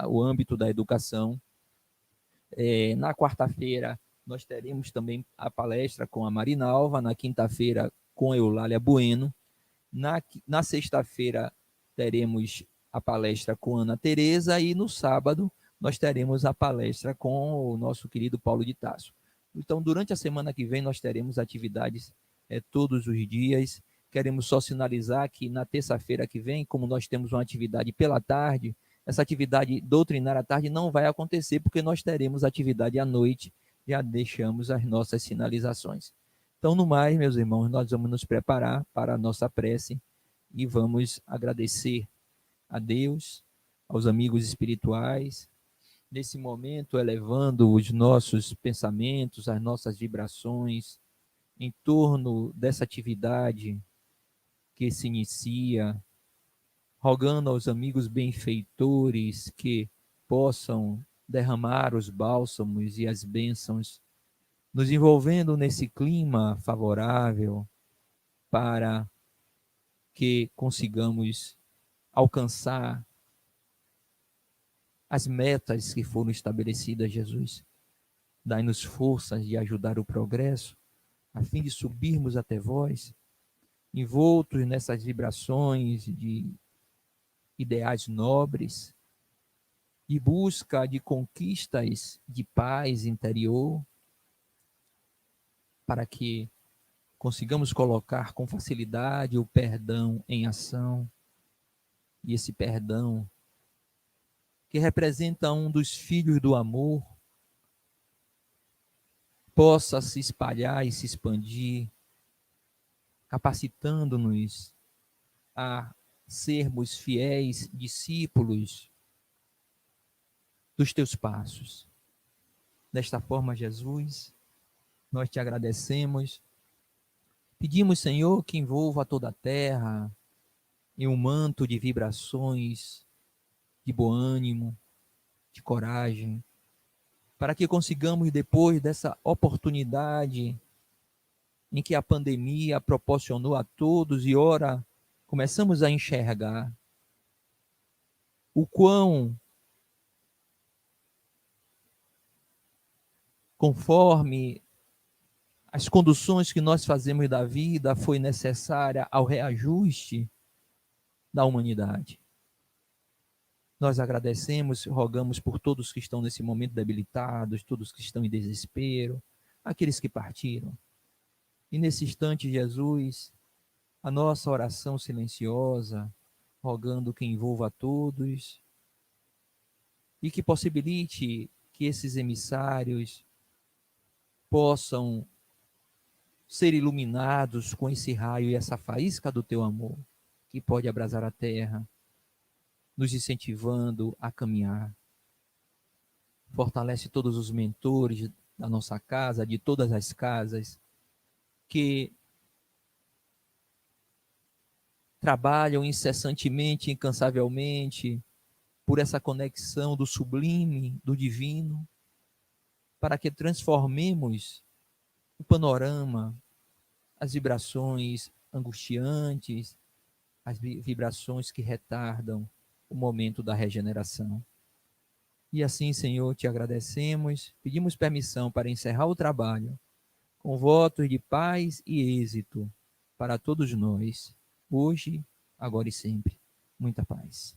[SPEAKER 1] o âmbito da educação. Na quarta-feira, nós teremos também a palestra com a Marinalva, na quinta-feira com a Eulália Bueno, na sexta-feira teremos a palestra com a Ana Tereza e no sábado nós teremos a palestra com o nosso querido Paulo de Tasso. Então, durante a semana que vem, nós teremos atividades todos os dias. Queremos só sinalizar que na terça-feira que vem, como nós temos uma atividade pela tarde, essa atividade doutrinária à tarde não vai acontecer, porque nós teremos atividade à noite, já deixamos as nossas sinalizações. Então, no mais, meus irmãos, nós vamos nos preparar para a nossa prece e vamos agradecer a Deus, aos amigos espirituais, nesse momento elevando os nossos pensamentos, as nossas vibrações em torno dessa atividade que se inicia, rogando aos amigos benfeitores que possam derramar os bálsamos e as bênçãos, nos envolvendo nesse clima favorável para que consigamos alcançar as metas que foram estabelecidas, Jesus. Dai-nos forças de ajudar o progresso, a fim de subirmos até vós, envoltos nessas vibrações de ideais nobres, de busca de conquistas de paz interior, para que consigamos colocar com facilidade o perdão em ação, e esse perdão, que representa um dos filhos do amor, possa se espalhar e se expandir, capacitando-nos a sermos fiéis discípulos dos teus passos. Desta forma, Jesus, nós te agradecemos. Pedimos, Senhor, que envolva toda a terra em um manto de vibrações, de bom ânimo, de coragem, para que consigamos, depois dessa oportunidade em que a pandemia proporcionou a todos, e ora começamos a enxergar o quão, conforme as conduções que nós fazemos da vida, foi necessária ao reajuste da humanidade. Nós agradecemos, rogamos por todos que estão nesse momento debilitados, todos que estão em desespero, aqueles que partiram. E nesse instante, Jesus, a nossa oração silenciosa, rogando que envolva a todos e que possibilite que esses emissários possam ser iluminados com esse raio e essa faísca do teu amor, que pode abrasar a terra, nos incentivando a caminhar. Fortalece todos os mentores da nossa casa, de todas as casas, que trabalham incessantemente, incansavelmente, por essa conexão do sublime, do divino, para que transformemos o panorama, as vibrações angustiantes, as vibrações que retardam o momento da regeneração. E assim, Senhor, te agradecemos, pedimos permissão para encerrar o trabalho, com votos de paz e êxito para todos nós, hoje, agora e sempre. Muita paz.